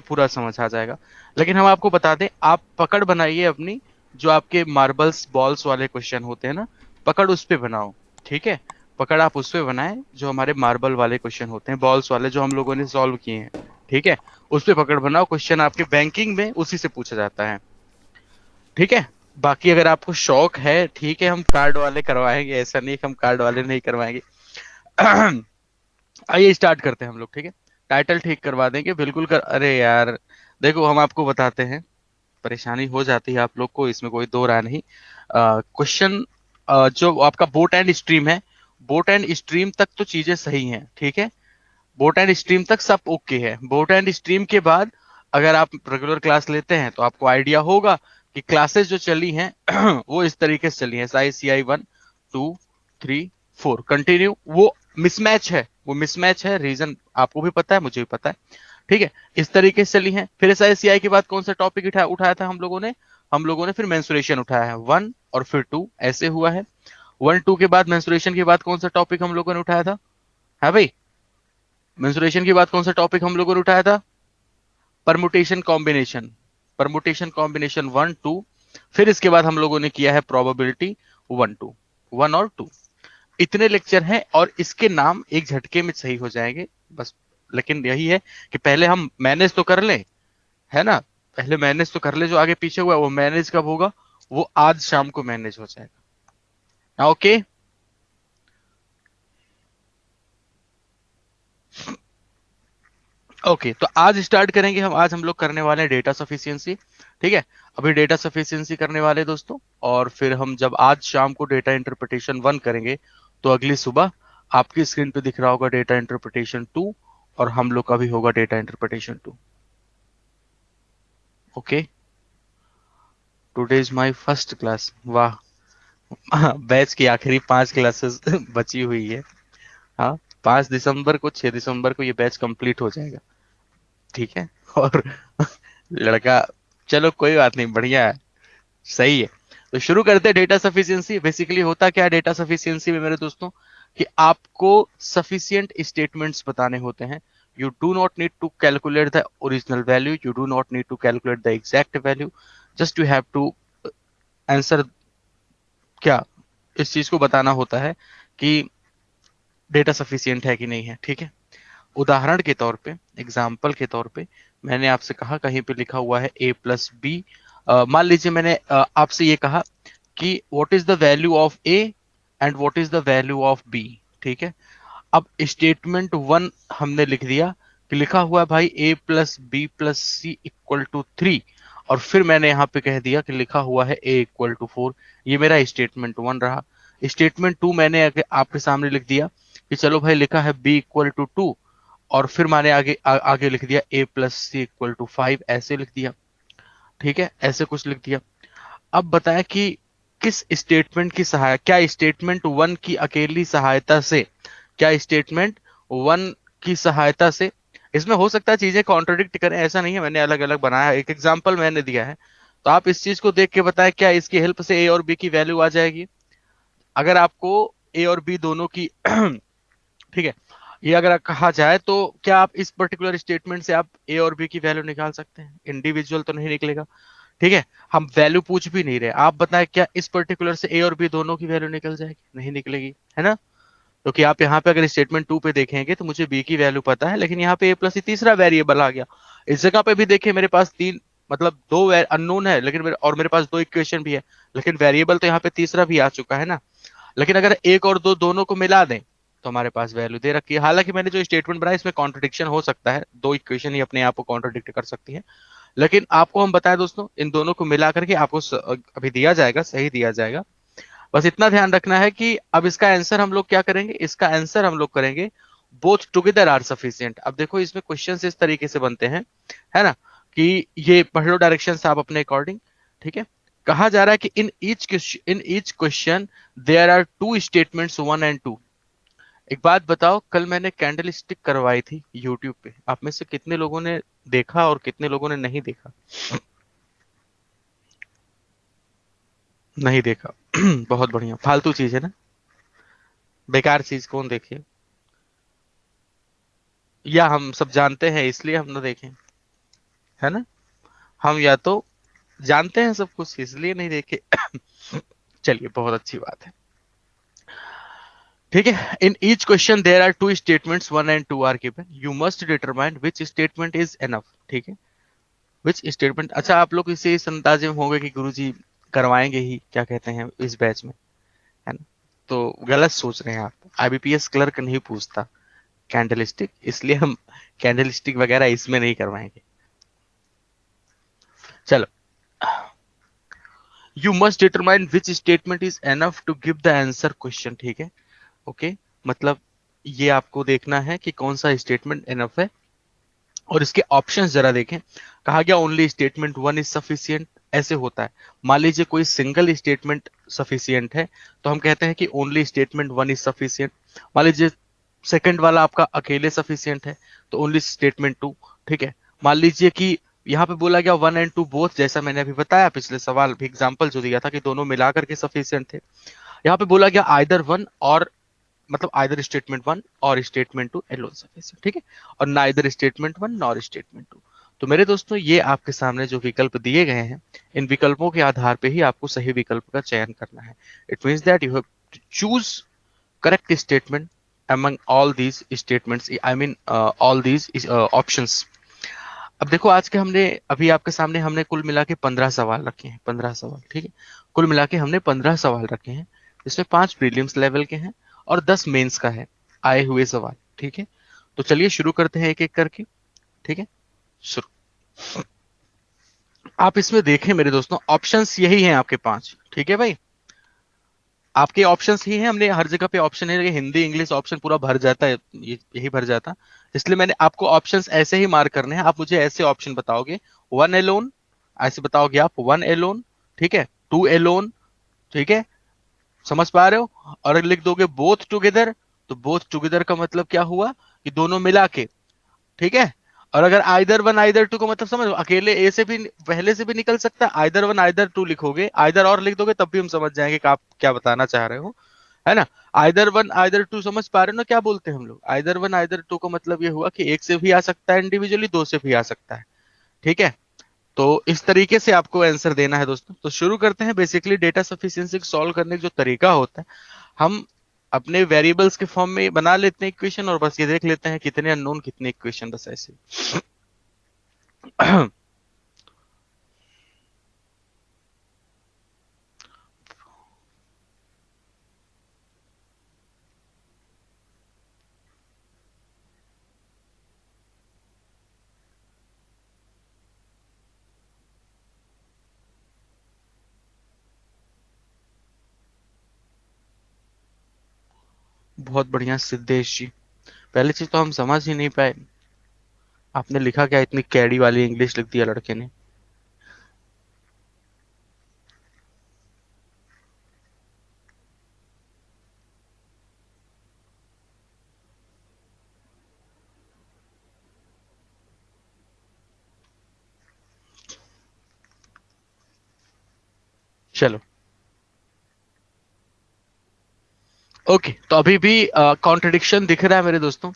पूरा समझ आ जाएगा। लेकिन हम आपको बता दें, आप पकड़ बनाइए अपनी, जो आपके मार्बल्स बॉल्स वाले क्वेश्चन होते हैं ना, पकड़ उस पे बनाओ। ठीक है, पकड़ आप उस पे बनाए जो हमारे मार्बल वाले क्वेश्चन होते हैं, बॉल्स वाले जो हम लोगों ने सॉल्व किए हैं। ठीक है, उस पे पकड़ बनाओ, क्वेश्चन आपके बैंकिंग में उसी से पूछा जाता है। ठीक है, बाकी अगर आपको शौक है, ठीक है, हम कार्ड वाले करवाएंगे, ऐसा नहीं कि हम कार्ड वाले नहीं करवाएंगे। आइए स्टार्ट करते हैं हम लोग। ठीक है, टाइटल ठीक करवा देंगे बिल्कुल कर, अरे यार देखो हम आपको बताते हैं, परेशानी हो जाती है आप लोग को, इसमें कोई दो राय नहीं। क्वेश्चन जो आपका बोट एंड स्ट्रीम है, बोट एंड स्ट्रीम तक तो चीजें सही हैं। ठीक है, बोट एंड स्ट्रीम तक सब ओके है। बोट एंड स्ट्रीम के बाद अगर आप रेगुलर क्लास लेते हैं तो आपको आइडिया होगा कि क्लासेस जो चली हैं वो इस तरीके से चली हैं, SICI 1 2 3 4 कंटिन्यू। वो मिसमैच है, वो मिसमैच है, रीजन आपको भी पता है, मुझे भी पता है। ठीक है, इस तरीके से चली हैं। फिर SICI के बाद कौन सा टॉपिक उठाया था हम लोगों ने फिर मेंसुरेशन उठाया है, 1 और फिर 2 ऐसे हुआ है। 1 2 के बाद मेंसुरेशन के बाद कौन सा टॉपिक हम लोगों ने उठाया था? है भाई, मेंसुरेशन के बाद कौन सा टॉपिक हम लोगों ने उठाया था? Permutation combination. Permutation combination 1 2। फिर इसके बाद हम लोगों ने किया है प्रोबेबिलिटी 1 2, 1 और 2। इतने लेक्चर हैं और इसके नाम एक झटके में सही हो जाएंगे बस। लेकिन यही है कि पहले हम मैनेज तो कर लें, है ना, पहले मैनेज तो कर ले, जो आगे पीछे हुआ वो मैनेज कब होगा? वो आज शाम को मैनेज हो जाएगा। ओके, ओके, तो आज स्टार्ट करेंगे हम। आज हम लोग करने वाले हैं डेटा सफिशिएंसी। ठीक है, अभी डेटा सफिशिएंसी करने वाले हैं दोस्तों, और फिर हम जब आज शाम को डेटा इंटरप्रिटेशन 1 करेंगे, तो अगली सुबह आपकी स्क्रीन पे दिख रहा होगा डेटा इंटरप्रिटेशन 2, और हम लोग का भी होगा data interpretation 2। Okay, today is my first class, वाह। बैच की आखिरी 5 क्लासेस बची हुई है। हाँ, 5 दिसंबर को, 6 दिसंबर को ये बैच कंप्लीट हो जाएगा। ठीक है, और लड़का, चलो कोई बात नहीं, बढ़िया है, सही है। तो शुरू करते हैं डेटा सफिशिएंसी। बेसिकली होता क्या है डेटा सफिशिएंसी में मेरे दोस्तों, कि आपको सफिशिएंट स्टेटमेंट्स बताने होते हैं। You do not need to calculate the original value, you do not need to calculate the exact value, just you have to answer. क्या इस चीज को बताना होता है कि डेटा सफिशिएंट है कि नहीं है। ठीक है, उदाहरण के तौर पे, एग्जाम्पल के तौर पे, मैंने आपसे कहा कहीं पे लिखा हुआ है A+B। मान लीजिए मैंने आपसे ये कहा कि what is the value of A and what is the value of B। ठीक है, अब स्टेटमेंट 1 हमने लिख दिया कि लिखा हुआ है भाई A+B+C = 3, और फिर मैंने यहाँ पे कह दिया कि लिखा हुआ है A = 4। ये मेरा स्टेटमेंट 1 रहा। स्टेटमेंट 2 मैंने आपके सामने लिख दिया कि चलो भाई लिखा है B = 2, और फिर मैंने आगे लिख दिया A+C = 5, ऐसे लिख दिया। ठीक है, ऐसे कुछ लिख दिया। अब बताया कि किस स्टेटमेंट की सहायता, क्या स्टेटमेंट 1 की अकेली सहायता से, क्या स्टेटमेंट 1 की सहायता से, इसमें हो सकता है चीजें कॉन्ट्रोडिक्ट करें, ऐसा नहीं है, मैंने अलग अलग बनाया, एक एग्जांपल मैंने दिया है। तो आप इस चीज को देख के बताएं क्या इसकी हेल्प से ए और बी की वैल्यू आ जाएगी? अगर आपको ए और बी दोनों की ठीक है, ये अगर कहा जाए तो क्या आप इस पर्टिकुलर स्टेटमेंट से आप ए और बी की वैल्यू निकाल सकते हैं? इंडिविजुअल तो नहीं निकलेगा। ठीक है, हम वैल्यू पूछ भी नहीं रहे, आप बताएं क्या इस पर्टिकुलर से ए और बी दोनों की वैल्यू निकल जाएगी? नहीं निकलेगी, है ना। क्योंकि आप यहाँ पे अगर स्टेटमेंट 2 पे देखेंगे तो मुझे बी की वैल्यू पता है, लेकिन यहाँ पे A+ तीसरा वेरिएबल आ गया। इस जगह पे भी देखिए मेरे पास तीन, मतलब दो अननोन है, लेकिन मेरे पास दो इक्वेशन भी है, लेकिन वेरिएबल तो यहाँ पे तीसरा भी आ चुका है ना। लेकिन अगर एक और दो दोनों को मिला दें तो हमारे पास वैल्यू दे रखी है। हालांकि मैंने जो स्टेटमेंट बनाया इसमें कॉन्ट्रडिक्शन हो सकता है, दो इक्वेशन ही अपने आप को कॉन्ट्रडिक्ट कर सकती है, लेकिन आपको हम बताएं दोस्तों, इन दोनों को मिला करके आपको अभी दिया जाएगा, सही दिया जाएगा। बस इतना ध्यान रखना है कि अब इसका आंसर हम लोग क्या करेंगे, इसका आंसर हम लोग करेंगे बोथ टुगेदर आर सफिशिएंट। अब देखो इसमें क्वेश्चंस इस तरीके से बनते हैं, है ना, कि ये पढ़ लो डायरेक्शंस आप अपने अकॉर्डिंग। ठीक है, कहा जा रहा है कि in each question there are two statements 1 and 2। एक बात बताओ, कल मैंने कैंडल स्टिक करवाई थी यूट्यूब पे, आप में से कितने लोगों ने देखा और कितने लोगों ने नहीं देखा? नहीं देखा। बहुत बढ़िया, फालतू चीज है ना, बेकार चीज कौन देखे? या हम सब जानते हैं इसलिए हम ना देखें? है ना। हम या तो जानते हैं सब कुछ इसलिए नहीं देखे। चलिए बहुत अच्छी बात है। ठीक है, in each question there are two statements, one and two are given, you must determine which statement is enough. ठीक है, विच स्टेटमेंट। अच्छा, आप लोग इसे इस अंदाजे में होंगे कि गुरुजी करवाएंगे ही, क्या कहते हैं, इस बैच में, है ना। तो गलत सोच रहे हैं आप, आईबीपीएस क्लर्क नहीं पूछता कैंडलस्टिक, इसलिए हम कैंडलस्टिक वगैरह इसमें नहीं करवाएंगे। चलो, you must determine which statement is enough to give the answer question. ठीक है, ओके, मतलब ये आपको देखना है कि कौन सा स्टेटमेंट एनफ है। और इसके ऑप्शंस जरा देखें। कहा गया only statement one is sufficient, ऐसे होता है। मान लीजिए कोई सिंगल स्टेटमेंट सफिशियंट है, तो हम कहते हैं कि only statement one is sufficient. मान लीजिए सेकंड वाला आपका अकेले सफिशियंट है, तो ओनली स्टेटमेंट टू। ठीक है, मान लीजिए कि यहाँ पे बोला गया वन एंड टू बोथ, जैसा मैंने अभी बताया पिछले सवाल भी एग्जांपल जो दिया था कि दोनों मिलाकर के सफिशियंट थे। यहाँ पे बोला गया आइदर वन और, मतलब आइदर स्टेटमेंट वन और स्टेटमेंट टू एलोन सफिशिएंट। ठीक है, और neither statement one nor statement two. तो मेरे दोस्तों, ये आपके सामने जो विकल्प दिए गए हैं, इन विकल्पों के आधार पे ही आपको सही विकल्प का चयन करना है। It means that you have to choose correct statement among all these statements, I mean all these options। अब देखो, आज के हमने अभी आपके सामने हमने कुल मिला के 15 सवाल रखे हैं, 15 सवाल। ठीक है, कुल मिला के हमने 15 सवाल रखे हैं, जिसमें 5 प्रीलिम्स लेवल के हैं और 10 मेंस का है आए हुए सवाल। ठीक है, तो चलिए शुरू करते हैं एक एक करके। ठीक है, शुरू। आप इसमें देखें मेरे दोस्तों, ऑप्शंस यही हैं आपके 5। ठीक है भाई, आपके ऑप्शंस ही हैं, हमने हर जगह पे ऑप्शन है, हिंदी इंग्लिश ऑप्शन पूरा भर जाता है, यही भर जाता, इसलिए मैंने आपको ऑप्शंस ऐसे ही मार्क करने हैं। आप मुझे ऐसे ऑप्शन बताओगे, वन एलोन, ऐसे बताओगे आप, वन एलोन। ठीक है, टू एलोन। ठीक है, समझ पा रहे हो। और अगर लिख दोगे बोथ टुगेदर, तो बोथ टुगेदर का मतलब क्या हुआ कि दोनों मिला के। ठीक है, और अगर आइदर वन आइदर टू का मतलब समझ, अकेले ए से भी पहले से भी निकल सकता है, आइदर वन आइदर टू लिखोगे, आइदर और लिख दोगे, तब भी हम समझ जाएंगे कि आप क्या बताना चाह रहे हो, है ना। आइदर वन आइदर टू, समझ पा रहे हो ना क्या बोलते हैं हम लोग। आइदर वन आइदर टू का मतलब ये हुआ कि एक से भी आ सकता है इंडिविजुअली, दो से भी आ सकता है। ठीक है, तो इस तरीके से आपको आंसर देना है दोस्तों। तो शुरू करते हैं। बेसिकली डेटा सफिशिएंसी सॉल्व करने का जो तरीका होता है, हम अपने वेरिएबल्स के फॉर्म में बना लेते हैं इक्वेशन, और बस ये देख लेते हैं कितने अननोन कितने इक्वेशन, बस ऐसे। बहुत बढ़िया सिद्धेश जी, पहली चीज तो हम समझ ही नहीं पाए, आपने लिखा क्या, इतनी कैडी वाली इंग्लिश लिख दिया लड़के ने। चलो, ओके, तो अभी भी कॉन्ट्रडिक्शन दिख रहा है मेरे दोस्तों,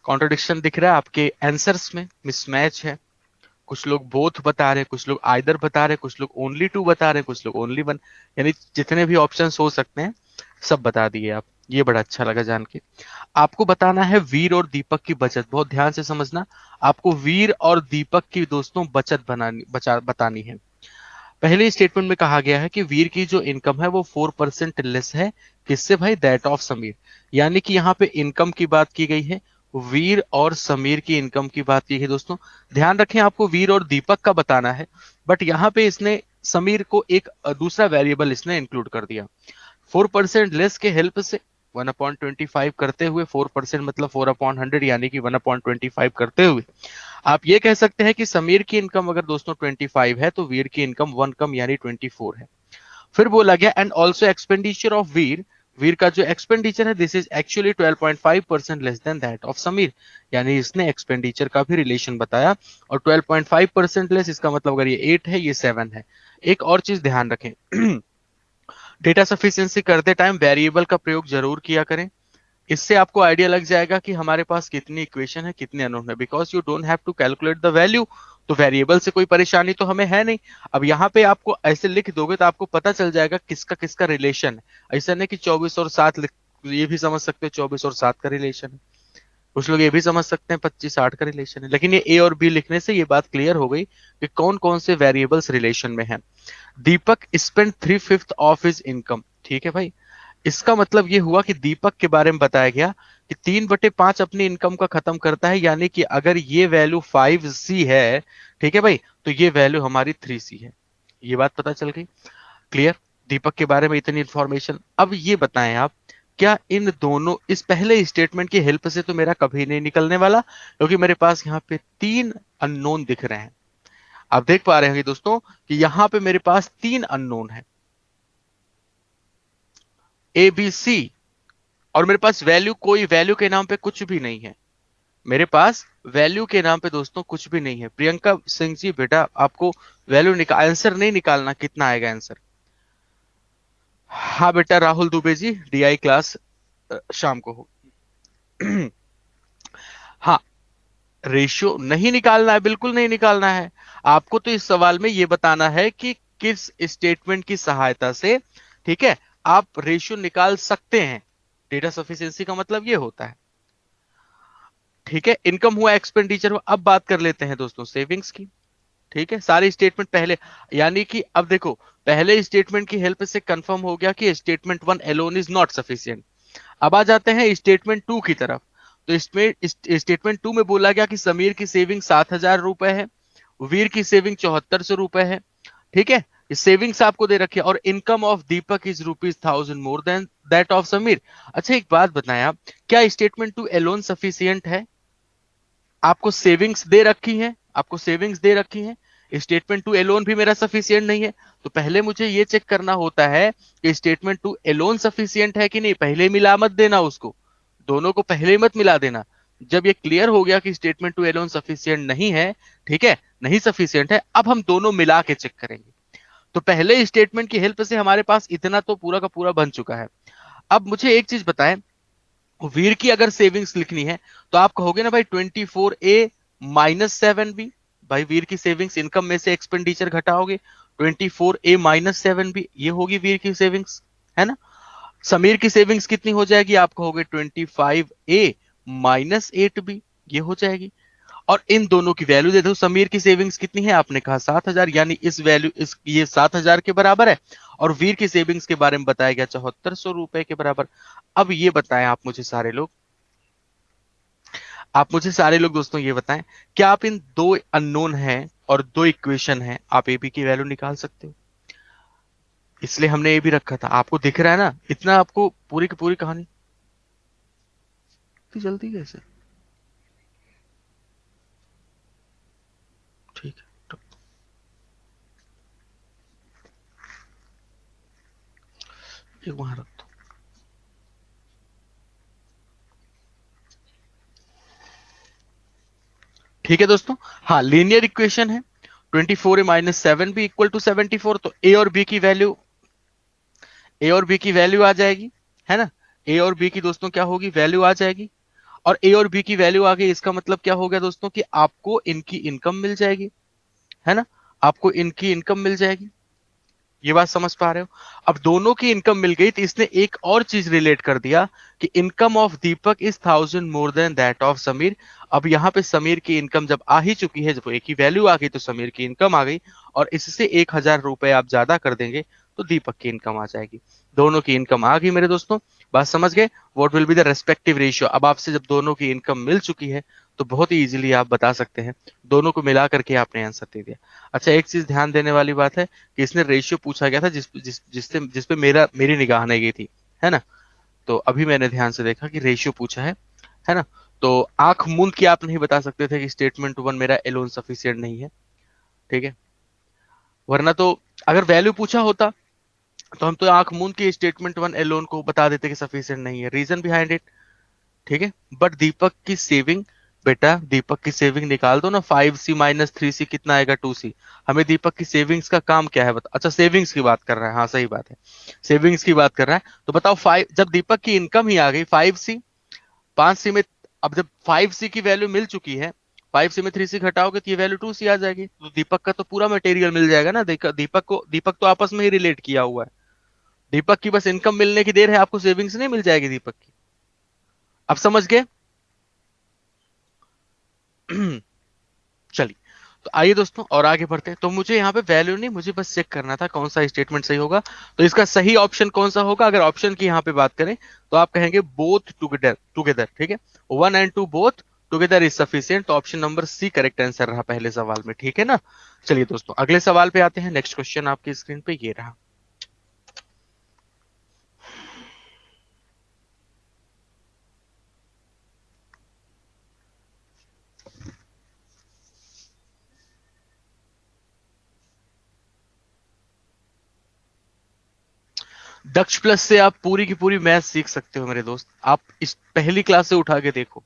कॉन्ट्रडिक्शन दिख रहा है आपके आंसर्स में, मिसमैच है। कुछ लोग बोथ बता रहे हैं, कुछ लोग आइदर बता रहे हैं, कुछ लोग ओनली टू बता रहे हैं, कुछ लोग ओनली वन, यानी जितने भी ऑप्शंस हो सकते हैं सब बता दिए आप। ये बड़ा अच्छा लगा जान के। आपको बताना है वीर और दीपक की बचत, बहुत ध्यान से समझना। आपको वीर और दीपक की दोस्तों बचत बतानी है। पहले स्टेटमेंट में कहा गया है कि वीर की जो इनकम है वो 4% लेस है, किससे भाई, दैट ऑफ समीर। यानी कि यहाँ पे इनकम की बात की गई है, वीर और समीर की इनकम की बात की है दोस्तों। ध्यान रखें, आपको वीर और दीपक का बताना है, बट यहाँ पे इसने समीर को एक दूसरा वेरिएबल इसने इंक्लूड कर दिया। 4% लेस के हेल्प से 1/25 करते हुए, 4% मतलब 4/100 यानी कि 1/25 करते हुए, आप ये कह सकते हैं कि समीर की इनकम अगर दोस्तों 25 है, तो वीर की इनकम 1 कम यानी 24 है। फिर बोला गया एंड ऑल्सो एक्सपेंडिचर ऑफ वीर, वीर का जो एक्सपेंडिचर है this is actually 12.5% less than that of Sameer. यानी इसने एक्सपेंडिचर का भी रिलेशन बताया, और 12.5% लेस, इसका मतलब अगर ये 8 है, ये 7 है। एक और चीज ध्यान रखें, डेटा सफिशिएंसी करते टाइम वेरिएबल का प्रयोग जरूर किया करें। इससे आपको आइडिया लग जाएगा कि हमारे पास कितनी इक्वेशन है, कितने अननोन है, because you don't have to calculate the value तो वेरिएबल से कोई परेशानी तो हमें है नहीं। अब यहाँ पे आपको ऐसे लिख दोगे तो आपको पता चल जाएगा किसका किसका रिलेशन है। ऐसा नहीं कि 24 और 7 ये भी समझ सकते हो 24 और 7 का रिलेशन है, कुछ लोग ये भी समझ सकते हैं 25 8 का रिलेशन है, लेकिन ये ए और बी लिखने से ये बात क्लियर हो गई कि कौन कौन से वेरिएबल्स रिलेशन में है। दीपक स्पेंड 3/5 ऑफ हिज इनकम, ठीक है भाई। इसका मतलब ये हुआ कि दीपक के बारे में बताया गया कि 3/5 अपनी इनकम का खत्म करता है, यानी कि अगर ये वैल्यू 5C है, ठीक है भाई, तो ये वैल्यू हमारी 3C है। ये बात पता चल गई, क्लियर। दीपक के बारे में इतनी इंफॉर्मेशन। अब ये बताएं आप, क्या इन दोनों इस पहले स्टेटमेंट की हेल्प से तो मेरा कभी नहीं निकलने वाला, क्योंकि मेरे पास यहाँ पे 3 अननोन दिख रहे हैं। आप देख पा रहे होंगे दोस्तों कि यहाँ पे मेरे पास 3 अननोन है, ए बी सी, और मेरे पास वैल्यू, कोई वैल्यू के नाम पे कुछ भी नहीं है। मेरे पास वैल्यू के नाम पे दोस्तों कुछ भी नहीं है। प्रियंका सिंह जी बेटा, आपको वैल्यू निकाल, आंसर नहीं निकालना, कितना आएगा आंसर। हाँ बेटा राहुल दुबे जी, डीआई क्लास शाम को हो। हाँ, रेशियो नहीं निकालना है, बिल्कुल नहीं निकालना है। आपको तो इस सवाल में ये बताना है कि किस स्टेटमेंट की सहायता से, ठीक है, आप रेशियो निकाल सकते हैं। डेटा सफिशिएंसी का मतलब ये होता है, ठीक है। इनकम हुआ, एक्सपेंडिचर हुआ। अब बात कर लेते हैं दोस्तों सेविंग्स की, ठीक है। सारे स्टेटमेंट पहले, यानी कि अब देखो, पहले स्टेटमेंट की हेल्प से कंफर्म हो गया कि statement 1 alone is not sufficient. अब आ जाते हैं स्टेटमेंट 2 की तरफ। तो इसमें स्टेटमेंट 2 में बोला गया कि समीर की सेविंग 7,000 रुपए है, वीर की सेविंग 7400 रुपए है, ठीक है। सेविंग्स आपको दे रखी है, और income of Deepak is ₹1000 more than that of Sameer. अच्छा एक बात बताएं आप, क्या स्टेटमेंट 2 एलोन सफिशियंट है? आपको सेविंग्स दे रखी है, आपको सेविंग्स दे रखी है, स्टेटमेंट 2 एलोन भी मेरा सफिशियंट नहीं है। तो पहले मुझे ये चेक करना होता है कि स्टेटमेंट 2 एलोन सफिशियंट है कि नहीं। पहले मिला मत देना उसको, दोनों को पहले मत मिला देना। जब ये क्लियर हो गया कि स्टेटमेंट 2 एलोन सफिशियंट नहीं है, ठीक है, नहीं सफिशियंट है, अब हम दोनों मिला के चेक करेंगे। तो पहले स्टेटमेंट की हेल्प से हमारे पास इतना तो पूरा का पूरा बन चुका है। अब मुझे एक चीज बताएं, वीर की अगर सेविंग्स लिखनी है तो आप कहोगे ना भाई 24A - 7B। भाई वीर की सेविंग्स इनकम में से एक्सपेंडिचर घटाओगे, 24A - 7B ये होगी वीर की सेविंग्स, है ना। समीर की सेविंग्स कितनी हो जाएगी, आप कहोगे 25A - 8B, ये हो जाएगी। और इन दोनों की वैल्यू दे दो। समीर की सेविंग्स कितनी है, आपने कहा 7,000, यानी इस वैल्यू इस ये 7,000 के बराबर है। और वीर की सेविंग्स के बारे में बताया गया 7400 रुपए के बराबर। अब ये बताएं आप मुझे सारे लोग दोस्तों ये बताएं, क्या आप इन दो अननोन हैं और दो इक्वेशन हैं, आप ए बी की वैल्यू निकाल सकते हो? इसलिए हमने ये भी रखा था। आपको दिख रहा है ना इतना, आपको पूरी की पूरी कहानी। इतनी जल्दी कैसे? ठीक है, तो एक वहां रख दो। ठीक है दोस्तों, हाँ लीनियर इक्वेशन है। 24A - 7B = 74, तो ए और बी की वैल्यू आ जाएगी, है ना। ए और बी की दोस्तों क्या होगी, वैल्यू आ जाएगी। और ए और बी की वैल्यू आ गई, इसका मतलब क्या हो गया दोस्तों कि आपको इनकी इनकम मिल जाएगी, है ना। आपको इनकी इनकम मिल जाएगी, ये बात समझ पा रहे हो। अब दोनों की इनकम मिल गई तो इसने एक और चीज रिलेट कर दिया कि income of Deepak is 1000 more than that of Sameer. अब यहाँ पे समीर की इनकम जब आ ही चुकी है, जब एक ही वैल्यू आ गई तो समीर की इनकम आ गई, और इससे 1000 रुपए आप ज्यादा कर देंगे तो दीपक की इनकम आ जाएगी। दोनों की इनकम आ गई मेरे दोस्तों, बात समझ गए। What will be the respective ratio. अब आपसे जब दोनों की इनकम मिल चुकी है तो बहुत ही इजीली आप बता सकते हैं, दोनों को मिला करके आपने आंसर दे दिया। अच्छा एक चीज ध्यान देने वाली बात है कि इसने रेशियो पूछा गया था जिस पे मेरी निगाह नहीं गई थी, है ना। तो अभी मैंने ध्यान से देखा कि रेशियो पूछा है ना। तो आंख मूंद के आप नहीं बता सकते थे कि स्टेटमेंट 1 मेरा एलोन सफिशियंट नहीं है, ठीक है। वरना तो अगर वैल्यू पूछा होता तो हम तो आंख मूंद के स्टेटमेंट 1 एलोन को बता देते कि सफिशियंट नहीं है, रीजन बिहाइंड इट, ठीक है। बट दीपक की सेविंग, बेटा दीपक की सेविंग निकाल दो ना। 5C - 3C कितना आएगा, 2C। हमें दीपक की सेविंग्स का काम क्या है बता। अच्छा सेविंग्स की बात कर रहा है, हाँ सही बात है, सेविंग्स की बात कर रहा है। तो बताओ 5, जब दीपक की इनकम ही आ गई 5C, 5C में, अब जब 5C की वैल्यू मिल चुकी है 5 से में 3 घटाओगे तो ये वैल्यू 2C आ जाएगी। तो दीपक का तो पूरा मटेरियल मिल जाएगा ना। दीपक तो आपस में ही रिलेट किया हुआ है। दीपक की बस इनकम मिलने की देर है, आपको सेविंग्स नहीं मिल जाएगी दीपक की। अब समझ गए? चलिए, तो आइए दोस्तों और आगे बढ़ते हैं। तो मुझे यहाँ पे वैल्यू नहीं, मुझे बस चेक करना था कौन सा स्टेटमेंट सही होगा। तो इसका सही ऑप्शन कौन सा होगा? अगर ऑप्शन की यहाँ पे बात करें तो आप कहेंगे बोथ टुगेदर, टुगेदर, ठीक है। 1 and 2 both together is sufficient. तो option number C correct answer रहा पहले सवाल में, ठीक है ना। चलिए दोस्तों अगले सवाल पे आते हैं। नेक्स्ट क्वेश्चन आपकी स्क्रीन पे ये रहा। दक्ष प्लस से आप पूरी की पूरी मैथ सीख सकते हो मेरे दोस्त। आप इस पहली क्लास से उठा के देखो,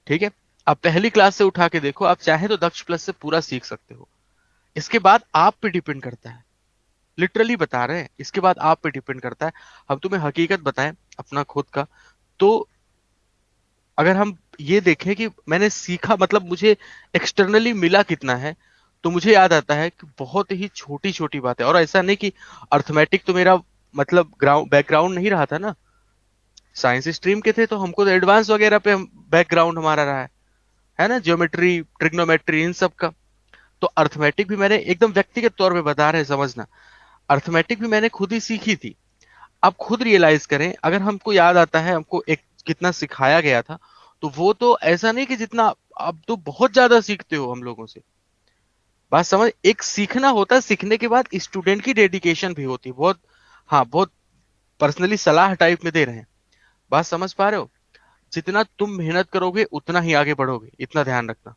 ठीक है। आप पहली क्लास से उठा के देखो, आप चाहे तो दक्ष प्लस से पूरा सीख सकते हो। इसके बाद आप पे डिपेंड करता है, लिटरली बता रहे हैं, इसके बाद आप पे डिपेंड करता है। हम तुम्हें हकीकत बताएं अपना खुद का, तो अगर हम ये देखें कि मैंने सीखा मतलब मुझे एक्सटर्नली मिला कितना है, तो मुझे याद आता है कि बहुत ही छोटी छोटी बात है। और ऐसा नहीं कि अर्थमेटिक तो मेरा मतलब ग्राउंड बैकग्राउंड नहीं रहा था ना। साइंस स्ट्रीम के थे तो हमको तो एडवांस वगैरह पे बैकग्राउंड हमारा रहा है ना, ज्योमेट्री ट्रिग्नोमेट्री इन सब का। तो अर्थमेटिक भी मैंने एकदम व्यक्तिगत तौर पे बता रहे हैं, समझना। अर्थमेटिक भी मैंने खुद ही सीखी थी। आप खुद रियलाइज करें, अगर हमको याद आता है हमको एक कितना सिखाया गया था, तो वो तो ऐसा नहीं कि जितना आप तो बहुत ज्यादा सीखते हो हम लोगों से। बात समझ, एक सीखना होता है, सीखने के बाद स्टूडेंट की डेडिकेशन भी होती है बहुत। हाँ, बहुत पर्सनली सलाह टाइप में दे रहे हैं। बात समझ पा रहे हो? जितना तुम मेहनत करोगे उतना ही आगे बढ़ोगे, इतना ध्यान रखना।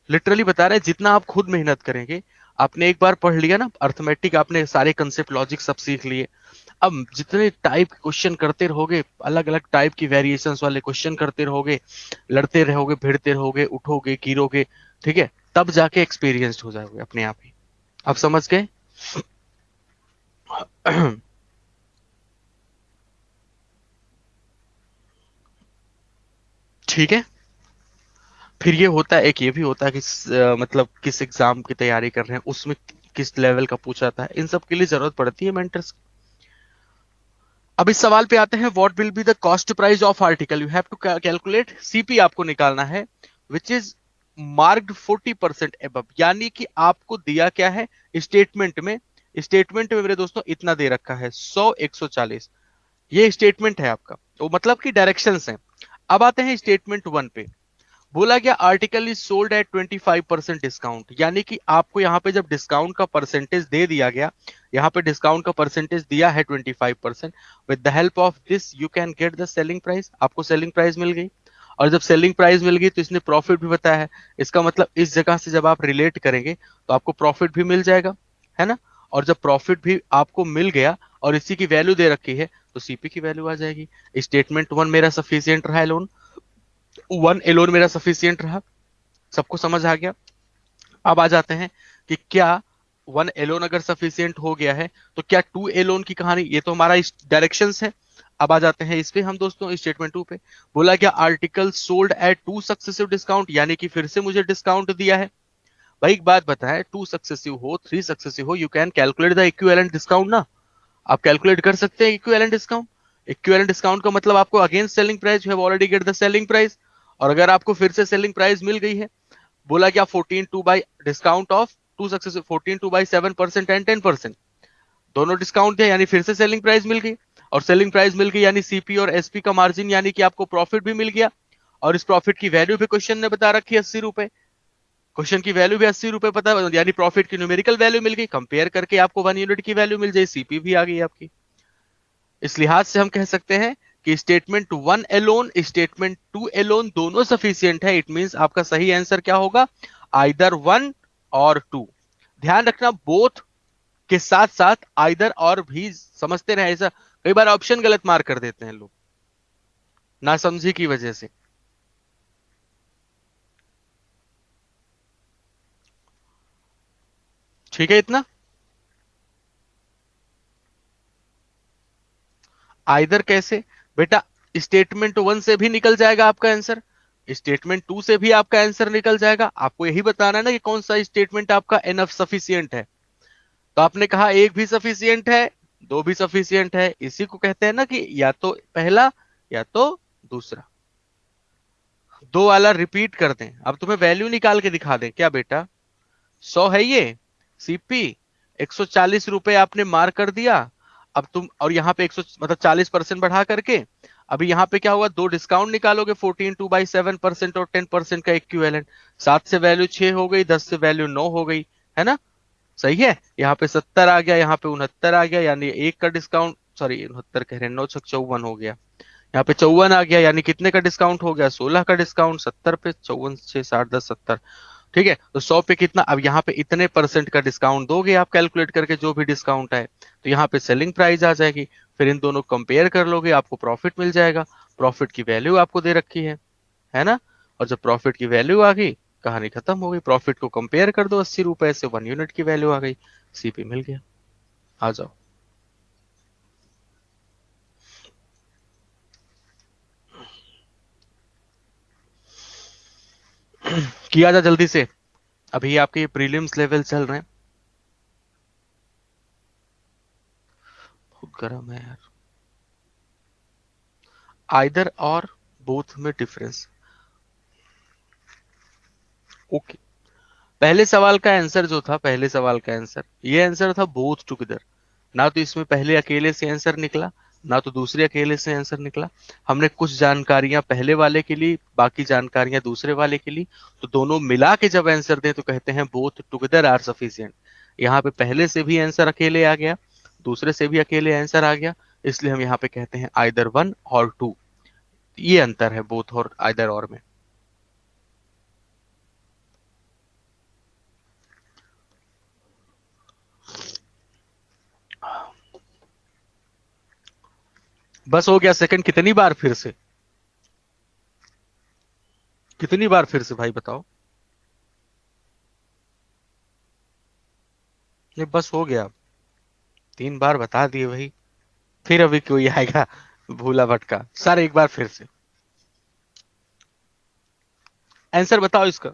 लिटरली बता रहे हैं, जितना आप खुद मेहनत करेंगे। आपने एक बार पढ़ लिया ना अर्थमेटिक, आपने सारे कंसेप्ट लॉजिक सब सीख लिए। अब जितने टाइप के क्वेश्चन करते रहोगे, अलग अलग टाइप की वेरिएशंस वाले क्वेश्चन करते रहोगे, लड़ते रहोगे, भिड़ते रहोगे, उठोगे गिरोगे, ठीक है, तब जाके एक्सपीरियंस्ड हो जाओगे अपने आप ही। आप समझ गए? ठीक है। फिर ये होता है, एक ये भी होता है कि मतलब किस एग्जाम की तैयारी कर रहे हैं, उसमें किस लेवल का पूछा था, इन सब के लिए जरूरत पड़ती है मेंटर्स। अब इस सवाल पे आते हैं, what will be the cost price of article, you have to calculate CP, आपको निकालना है, विच इज मार्क्ड 40% एबव। यानी कि आपको दिया क्या है स्टेटमेंट में? स्टेटमेंट में मेरे दोस्तों इतना दे रखा है 100, 140। ये स्टेटमेंट है आपका, तो मतलब कि डायरेक्शंस हैं। अब आते हैं स्टेटमेंट वन पे। बोला गया article is sold at 25% discount. यानी कि आपको यहाँ पे जब डिस्काउंट का परसेंटेज दे दिया गया, यहाँ पे डिस्काउंट का परसेंटेज दिया है 25%, with the help of this you can get the selling price. आपको सेलिंग प्राइस मिल गई। और जब सेलिंग प्राइस मिल गई तो इसने प्रॉफिट भी बताया है। इसका मतलब इस जगह से जब आप रिलेट करेंगे तो आपको प्रॉफिट भी मिल जाएगा, है ना। और जब प्रॉफिट भी आपको मिल गया और इसी की वैल्यू दे रखी है, तो सीपी की वैल्यू आ जाएगी। स्टेटमेंट वन मेरा सफिशियंट रहा, लोन वन एलोन मेरा सफिशियंट रहा। सबको समझ आ गया? अब आ जाते हैं कि क्या वन एलोन अगर सफिशियंट हो गया है तो क्या टू एलोन की कहानी, ये तो हमारा डायरेक्शंस है। अब आ जाते हैं इस पे हम दोस्तों, स्टेटमेंट टू पे। बोला क्या article sold at 2 successive discount, यानी कि फिर से मुझे डिस्काउंट दिया है। भाई एक बात बताएं, 2 सक्सेसिव हो, 3 सक्सेसिव हो, you can calculate the equivalent discount ना। आप कैलकुलेट कर सकते हैं इक्विवेलेंट डिस्काउंट। इक्विवेलेंट डिस्काउंट का मतलब आपको against selling price you have already get the selling price. और अगर आपको फिर से सेलिंग प्राइस मिल गई है, बोला क्या 14 two by discount of 2 successive, 14 2 by 7% and 10%, दोनों डिस्काउंट थे, यानी फिर से सेलिंग प्राइस मिल गई। और सेलिंग प्राइस मिल गई यानी सीपी और एसपी का मार्जिन, यानी कि आपको प्रॉफिट भी मिल गया। और इस प्रॉफिट की वैल्यू भी क्वेश्चन ने बता रखी है 80 रुपए। क्वेश्चन की वैल्यू भी 80 रुपए पता, यानी प्रॉफिट की न्यूमेरिकल वैल्यू मिल गई, कंपेयर करके आपको 1 यूनिट की वैल्यू मिल जाए, सीपी भी आ गई आपकी। इस लिहाज से हम कह सकते हैं कि statement one alone statement two alone दोनों सफिशियंट है। इट मींस आपका सही आंसर क्या होगा? आइदर वन और टू। ध्यान रखना, बोथ के साथ साथ आइदर और भी समझते रहे। ऐसा कई बार ऑप्शन गलत मार्क कर देते हैं लोग, ना समझी की वजह से। ठीक है इतना? आइदर कैसे? बेटा स्टेटमेंट वन से भी निकल जाएगा आपका आंसर। स्टेटमेंट टू से भी आपका आंसर निकल जाएगा। आपको यही बताना है ना कि कौन सा स्टेटमेंट आपका एनफ सफिशियंट है। तो आपने कहा एक भी सफिशियंट है, दो भी सफिशियंट है, इसी को कहते हैं ना कि या तो पहला या तो दूसरा। दो वाला रिपीट कर दें, अब तुम्हें वैल्यू निकाल के दिखा दें क्या बेटा। 100 है ये सीपी, 140 रुपए आपने मार कर दिया। अब तुम और यहाँ पे 100 मतलब 40% बढ़ा करके, अभी यहाँ पे क्या होगा, दो डिस्काउंट निकालोगे, 14 2/7% और 10% का इक्विवेलेंट। 7 से वैल्यू 6 हो गई, 10 से वैल्यू 9 हो गई, है ना। सही है, यहाँ पे 70 आ गया, यहाँ पे 69 आ गया, यानी एक का डिस्काउंट, सॉरी 69 कह रहे हैं, 9 6 54 हो गया। यहाँ पे 54 आ गया, यानी कितने का डिस्काउंट हो गया, 16 का डिस्काउंट, 70 पे 54 6 60 10 70। ठीक है, तो 100 पे कितना, अब यहाँ पे इतने परसेंट का डिस्काउंट दोगे आप कैलकुलेट करके, जो भी डिस्काउंट है, तो यहाँ पे सेलिंग प्राइस आ जाएगी। फिर इन दोनों कंपेयर कर लोगे, आपको प्रॉफिट मिल जाएगा। प्रॉफिट की वैल्यू आपको दे रखी है ना। और जब प्रॉफिट की वैल्यू आ गई, कहानी खत्म हो गई। प्रॉफिट को कंपेयर कर दो 80 रुपए से, 1 यूनिट की वैल्यू आ गई, सीपी मिल गया। आ जाओ। किया जा जल्दी से, अभी आपके प्रीलिम्स लेवल चल रहे हैं। बहुत गर्म है यार। आइदर और बोथ में डिफरेंस। ओके, पहले सवाल का आंसर जो था, पहले सवाल का आंसर, ये आंसर था बोथ टुगेदर। ना तो इसमें पहले अकेले से आंसर निकला, ना तो दूसरे अकेले से आंसर निकला। हमने कुछ जानकारियां पहले वाले के लिए, बाकी जानकारियां दूसरे वाले के लिए, तो दोनों मिला के जब आंसर दें तो कहते हैं बोथ टुगेदर आर सफिशिएंट। यहाँ पे पहले से भी आंसर अकेले आ गया, दूसरे से भी अकेले आंसर आ गया, इसलिए हम यहाँ पे कहते हैं आइदर वन और टू। ये अंतर है बोथ और आइदर और में। बस हो गया सेकंड, कितनी बार फिर से, कितनी बार फिर से भाई बताओ। नहीं बस हो गया, 3 बार बता दिए भाई। फिर अभी कोई आएगा भूला भटका, सर एक बार फिर से आंसर बताओ इसका।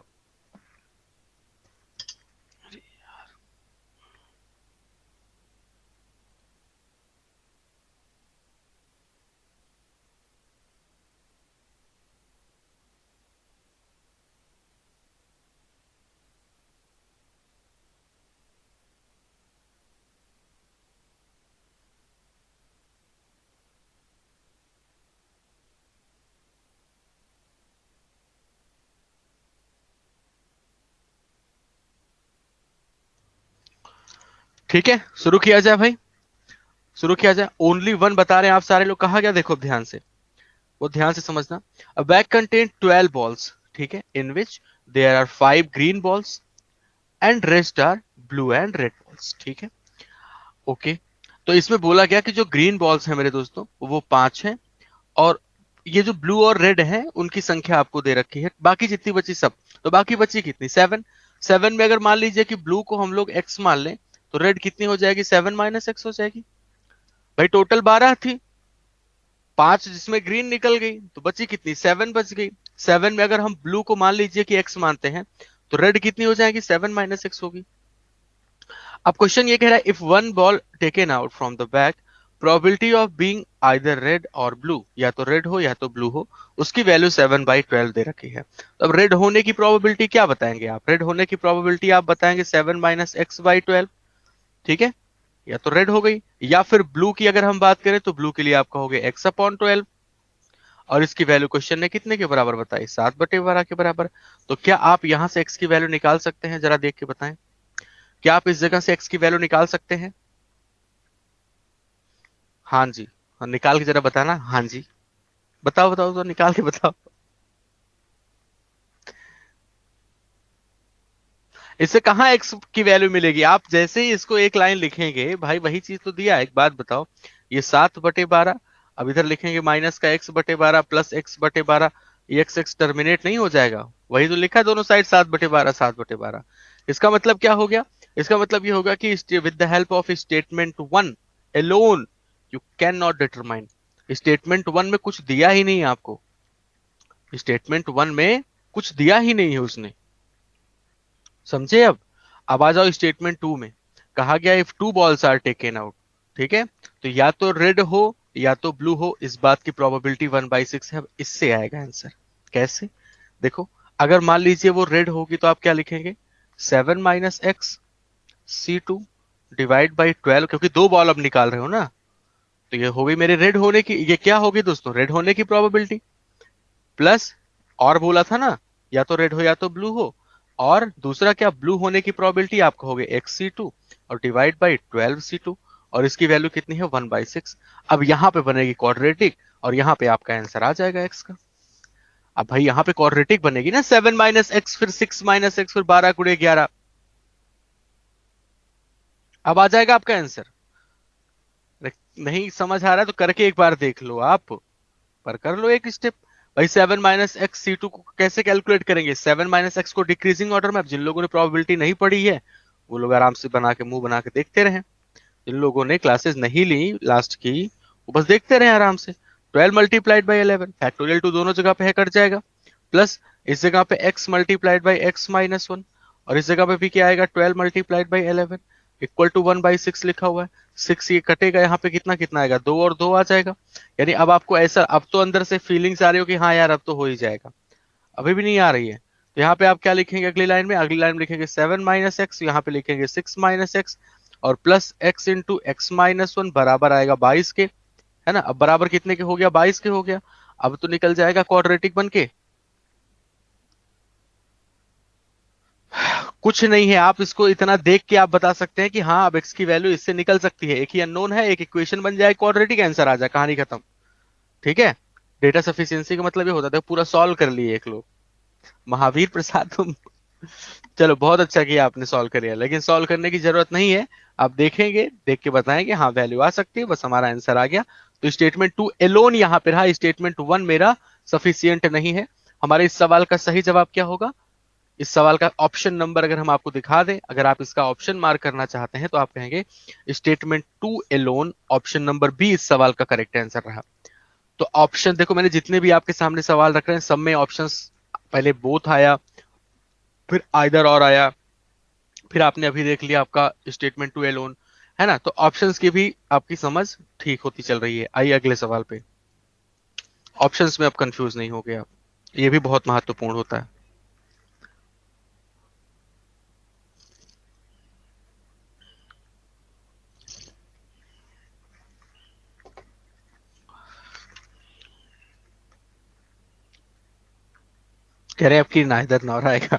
ठीक है, शुरू किया जाए भाई, शुरू किया जाए। ओनली वन बता रहे हैं आप सारे लोग, कहा गया देखो ध्यान से, वो ध्यान से समझना। अ बैग कंटेन 12 बॉल्स, ठीक है, in which there are 5 green balls and rest are blue and red balls, ठीक है। ओके, तो इसमें बोला गया कि जो ग्रीन बॉल्स हैं मेरे दोस्तों वो 5 हैं, और ये जो ब्लू और रेड है उनकी संख्या आपको दे रखी है, बाकी जितनी बची सब। तो बाकी बची कितनी, 7। 7 में अगर मान लीजिए कि ब्लू को हम लोग एक्स मान लें, तो रेड कितनी हो जाएगी, 7 - x हो जाएगी। भाई टोटल 12 थी, 5 जिसमें ग्रीन निकल गई, तो बची कितनी, 7 बच गई। 7 में अगर हम ब्लू को मान लीजिए कि एक्स मानते हैं, तो रेड कितनी हो जाएगी, 7 - x होगी। अब क्वेश्चन ये कह रहा है, if one ball taken out from the bag, probability of being either red और ब्लू, या तो रेड हो या तो ब्लू हो, उसकी वैल्यू 7/12 दे रखी है। तो अब रेड होने की प्रोबेबिलिटी क्या बताएंगे आप, रेड होने की प्रोबेबिलिटी आप बताएंगे 7 - x/12, ठीक है। या तो रेड हो गई, या फिर ब्लू की अगर हम बात करें तो ब्लू के लिए आपका हो गया x/12, और इसकी वैल्यू क्वेश्चन ने कितने के बराबर बताई, 7/12 के बराबर। तो क्या आप यहां से x की वैल्यू निकाल सकते हैं, जरा देख के बताएं, क्या आप इस जगह से x की वैल्यू निकाल सकते हैं। हाँ जी, हाँ, निकाल के जरा बताना, हाँ जी, बताओ बताओ तो निकाल के बताओ। इससे कहाँ एक्स की वैल्यू मिलेगी, आप जैसे ही इसको एक लाइन लिखेंगे भाई, वही चीज तो दिया है। एक बात बताओ, ये 7/12, अब इधर लिखेंगे माइनस का x/12 प्लस x/12, ये एक्स एक्स टर्मिनेट नहीं हो जाएगा, वही तो लिखा है दोनों साइड 7/12 7/12। इसका मतलब क्या हो गया, इसका मतलब ये होगा कि with the help of statement one alone you can not determine, statement one में कुछ दिया ही नहीं आपको, स्टेटमेंट वन में कुछ दिया ही नहीं है उसने, समझे? अब आ जाओ स्टेटमेंट टू में। कहा गया if two balls are taken out, ठीक है, तो या तो रेड हो या तो ब्लू हो, इस बात की प्रोबेबिलिटी 1/6 है। अब इससे आएगा आंसर। कैसे? देखो, अगर मान लीजिए वो रेड होगी तो आप क्या लिखेंगे? 7 - x c2 डिवाइड बाई 12, क्योंकि दो बॉल अब निकाल रहे हो ना, तो ये हो गई मेरे रेड होने की, ये क्या होगी दोस्तों? रेड होने की प्रोबेबिलिटी प्लस, और बोला था ना, या तो रेड हो या तो ब्लू हो, और दूसरा क्या, ब्लू होने की प्रोबेबिलिटी आपको हो गई XC2 और डिवाइड बाई 12C2, और इसकी वैल्यू कितनी है? 1/6। अब यहां पे बनेगी क्वाड्रेटिक, और यहां पे आपका आंसर आ जाएगा एक्स का। अब भाई यहां पे क्वाड्रेटिक बनेगी ना, 7 - x, फिर 6 - x, फिर 12 × 11, अब आ जाएगा आपका आंसर। नहीं समझ आ रहा है तो करके एक बार देख लो आप, पर कर लो एक स्टेप। भाई 7 - x c2 को कैसे कैलकुलेट करेंगे? 7 - x को डिक्रीजिंग ऑर्डर में। अब जिन लोगों ने प्रोबेबिलिटी नहीं पढ़ी है वो लोग आराम से बना के, मुंह बना के देखते रहे। जिन लोगों ने क्लासेस नहीं ली लास्ट की, वो बस देखते रहे आराम से। 12 × 11 फैक्टोरियल टू दोनों जगह पे है, कट जाएगा। प्लस इस जगह पे x × (x - 1) और इस जगह पे भी क्या आएगा? 12 × 11 =1/6 लिखा हुआ है। 6 ये कटेगा, यहाँ पे कितना कितना आएगा? 2 और 2 आ जाएगा। यानी अब आपको ऐसा, अब तो अंदर से फीलिंग्स आ रही हो कि हाँ यार अब तो हो ही जाएगा। अभी भी नहीं आ रही है तो यहाँ पे आप क्या लिखेंगे? अगली लाइन में, अगली लाइन में लिखेंगे 7 - x, यहाँ पे लिखेंगे 6 - x, और प्लस x × (x - 1) बराबर आएगा 22 के, है ना? अब बराबर कितने के हो गया? 22 के हो गया। अब तो निकल जाएगा क्वाड्रेटिक बन के। कुछ नहीं है, आप इसको इतना देख के आप बता सकते हैं कि हाँ अब x की वैल्यू इससे निकल सकती है। एक ही अननोन है, एक इक्वेशन बन जाए, क्वाड्रेटिक आंसर आ जाए, कहानी खत्म। ठीक है, डेटा सफिशिएंसी का मतलब ये होता था, पूरा सॉल्व कर लिए एक लोग। महावीर प्रसाद तुम, चलो बहुत अच्छा किया आपने सॉल्व कर लिया, लेकिन सॉल्व करने की जरूरत नहीं है। आप देखेंगे, देख के बताएंगे हाँ वैल्यू आ सकती है, बस हमारा आंसर आ गया। तो स्टेटमेंट टू एलोन यहाँ पे रहा, स्टेटमेंट वन मेरा सफिशियंट नहीं है। हमारे इस सवाल का सही जवाब क्या होगा? इस सवाल का ऑप्शन नंबर अगर हम आपको दिखा दें, अगर आप इसका ऑप्शन मार्क करना चाहते हैं तो आप कहेंगे statement two alone, option number B इस सवाल का करेक्ट आंसर रहा। तो ऑप्शन देखो, मैंने जितने भी आपके सामने सवाल रख रहे हैं सब में ऑप्शंस, पहले बोथ आया, फिर आइदर और आया, फिर आपने अभी देख लिया आपका स्टेटमेंट टू एलोन, है ना? तो ऑप्शंस की भी आपकी समझ ठीक होती चल रही है। आइए अगले सवाल पे। ऑप्शंस में अब कंफ्यूज नहीं हो गए आप, ये भी बहुत महत्वपूर्ण होता है। कह रहे हैं आपकी नाइदर नॉर आएगा।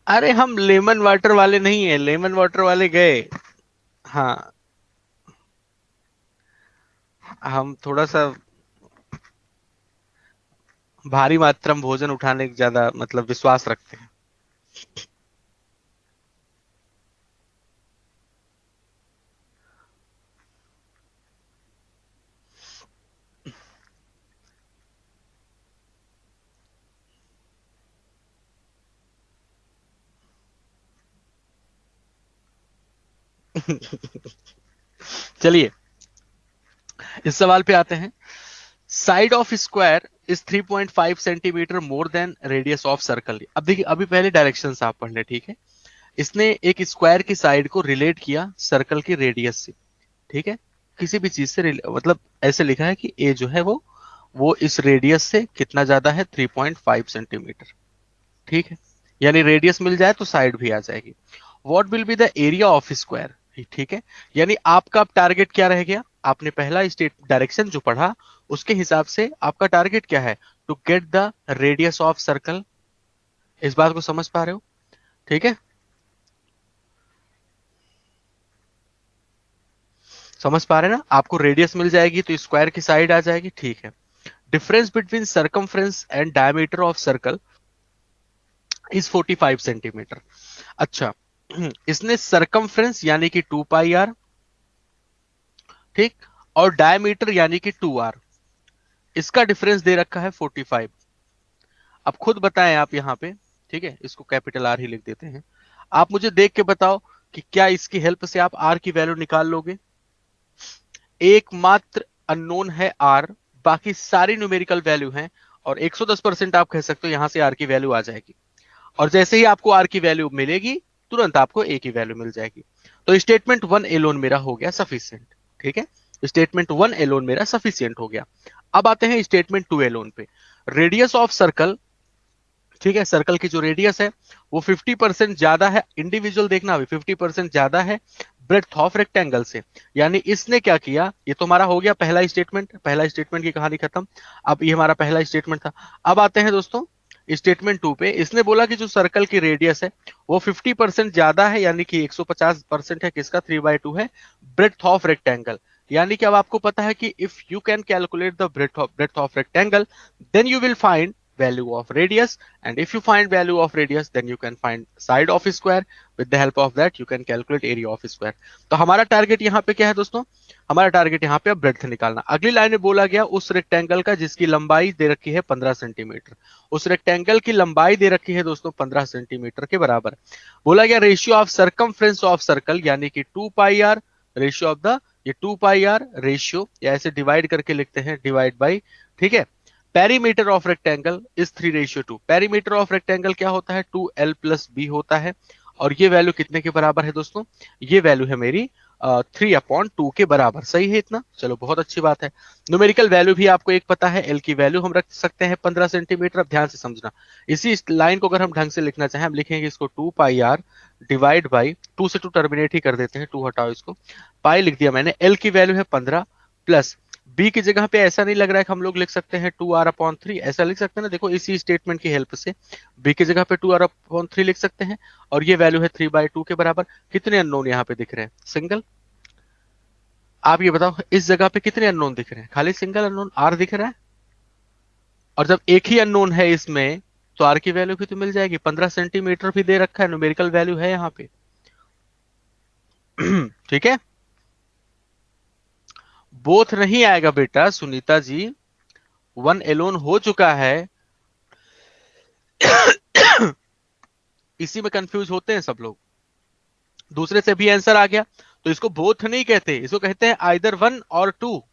अरे हम लेमन वाटर वाले नहीं है, लेमन वाटर वाले गए। हाँ, हम थोड़ा सा भारी मात्रा में भोजन उठाने की ज्यादा मतलब विश्वास रखते हैं। चलिए इस सवाल पे आते हैं। Side of square is 3.5 centimetre more than radius of circle. अब देखिए, अभी पहले डायरेक्शंस आप पढ़ ले, ठीक है? इसने एक स्क्वायर की साइड को रिलेट किया सर्कल की रेडियस से, ठीक है? किसी भी चीज से मतलब ऐसे लिखा है कि ए जो है वो इस रेडियस से कितना ज्यादा है? 3.5 सेंटीमीटर, ठीक है? यानी रेडियस मिल जाए तो साइड भी आ जाएगी। What will be the area of square, ठीक है? यानी आपका टारगेट क्या रह गया? आपने पहला स्टेट डायरेक्शन जो पढ़ा उसके हिसाब से आपका टारगेट क्या है? To get the radius of circle. इस बात को समझ पा रहे हो? ठीक है, समझ पा रहे हैं ना? आपको रेडियस मिल जाएगी तो स्क्वायर की साइड आ जाएगी, ठीक है? Difference between circumference and diameter of circle is 45 centimetre. अच्छा, इसने सरकमफ्रेंस यानी कि 2πr, ठीक, और डायमीटर यानी कि 2r, इसका डिफरेंस दे रखा है 45। अब खुद बताएं आप यहां पे, ठीक है, इसको कैपिटल आर ही लिख देते हैं। आप मुझे देख के बताओ कि क्या इसकी हेल्प से आप आर की वैल्यू निकाल लोगे। एकमात्र अननोन है आर, बाकी सारी न्यूमेरिकल वैल्यू हैं, और 110% आप कह सकते हो यहां से आर की वैल्यू आ जाएगी। और जैसे ही आपको आर की वैल्यू मिलेगी, तुरंत आपको ए की वैल्यू मिल जाएगी। तो स्टेटमेंट वन एलोन मेरा हो गया सफिशियंट। ठीक है, स्टेटमेंट वन एलोन मेरा सफिशियंट हो गया। अब आते हैं स्टेटमेंट टू एलोन पे। रेडियस ऑफ सर्कल, ठीक है, सर्कल की जो रेडियस है वो 50% ज्यादा है, इंडिविजुअल देखना अभी, 50% ज्यादा है ब्रेड्थ ऑफ रेक्टेंगल से। यानी इसने क्या किया, ये तो हमारा हो गया पहला स्टेटमेंट, पहला स्टेटमेंट की कहानी खत्म। अब ये हमारा पहला स्टेटमेंट था। अब आते हैं दोस्तों स्टेटमेंट टू पे। इसने बोला कि जो सर्कल की रेडियस है वो 50% ज्यादा है, यानी कि 150% है, किसका, 3/2 है ब्रेड्थ ऑफ रेक्टेंगल। यानी कि अब आपको पता है कि if you can calculate the breadth of rectangle, then you will find value of radius, and if you find value of radius then you can find side of square. With the help of that you can calculate area of square. तो हमारा target यहाँ पे क्या है दोस्तों, हमारा target यहाँ पे ब्रेड्थ निकालना। अगली लाइन में बोला गया उस रेक्टेंगल का जिसकी लंबाई दे रखी है 15 सेंटीमीटर। उस रेक्टेंगल की लंबाई दे रखी है दोस्तों 15 सेंटीमीटर के बराबर। बोला गया ratio of circumference of circle, यानी कि 2 पाई आर, रेशियो ऑफ द, ये 2 पाई आर रेशियो, या ऐसे डिवाइड करके लिखते हैं, डिवाइड बाई, ठीक है, perimeter of rectangle is 3:2। Perimeter of rectangle क्या होता है, 2l+b होता है। और ये वैल्यू कितने के बराबर है दोस्तों, ये वैल्यू है मेरी 3/2 के बराबर। सही है इतना, चलो बहुत अच्छी बात है। न्यूमेरिकल वैल्यू भी आपको एक पता है, एल की वैल्यू हम रख सकते हैं 15 सेंटीमीटर। अब ध्यान से समझना, इसी लाइन को अगर हम ढंग से लिखना चाहें, हम लिखेंगे इसको 2 पाई आर डिवाइड बाई, टू से टू टर्मिनेट ही कर देते हैं, टू हटाओ इसको, पाई लिख दिया मैंने, एल की वैल्यू है 15, प्लस बी की जगह पे ऐसा नहीं लग रहा है कि हम लोग लिख सकते हैं 2r/3, ऐसा लिख सकते हैं ना, देखो इसी स्टेटमेंट की हेल्प से बी की जगह पे 2r/3 लिख सकते हैं। और ये वैल्यू है 3/2 के बराबर। कितने अननोन यहाँ पे दिख रहे हैं, सिंगल। आप ये बताओ इस जगह पे कितने अननोन दिख रहे हैं, खाली सिंगल अननोन आर दिख रहा है। और जब एक ही अननोन है इसमें, तो आर की वैल्यू भी तो मिल जाएगी, 15 सेंटीमीटर भी दे रखा है, न्यूमेरिकल वैल्यू है यहाँ पे। ठीक है, बोथ नहीं आएगा बेटा सुनीता जी, वन एलोन हो चुका है। इसी में कंफ्यूज होते हैं सब लोग। दूसरे से भी आंसर आ गया, तो इसको बोथ नहीं कहते, इसको कहते हैं आइदर वन और टू।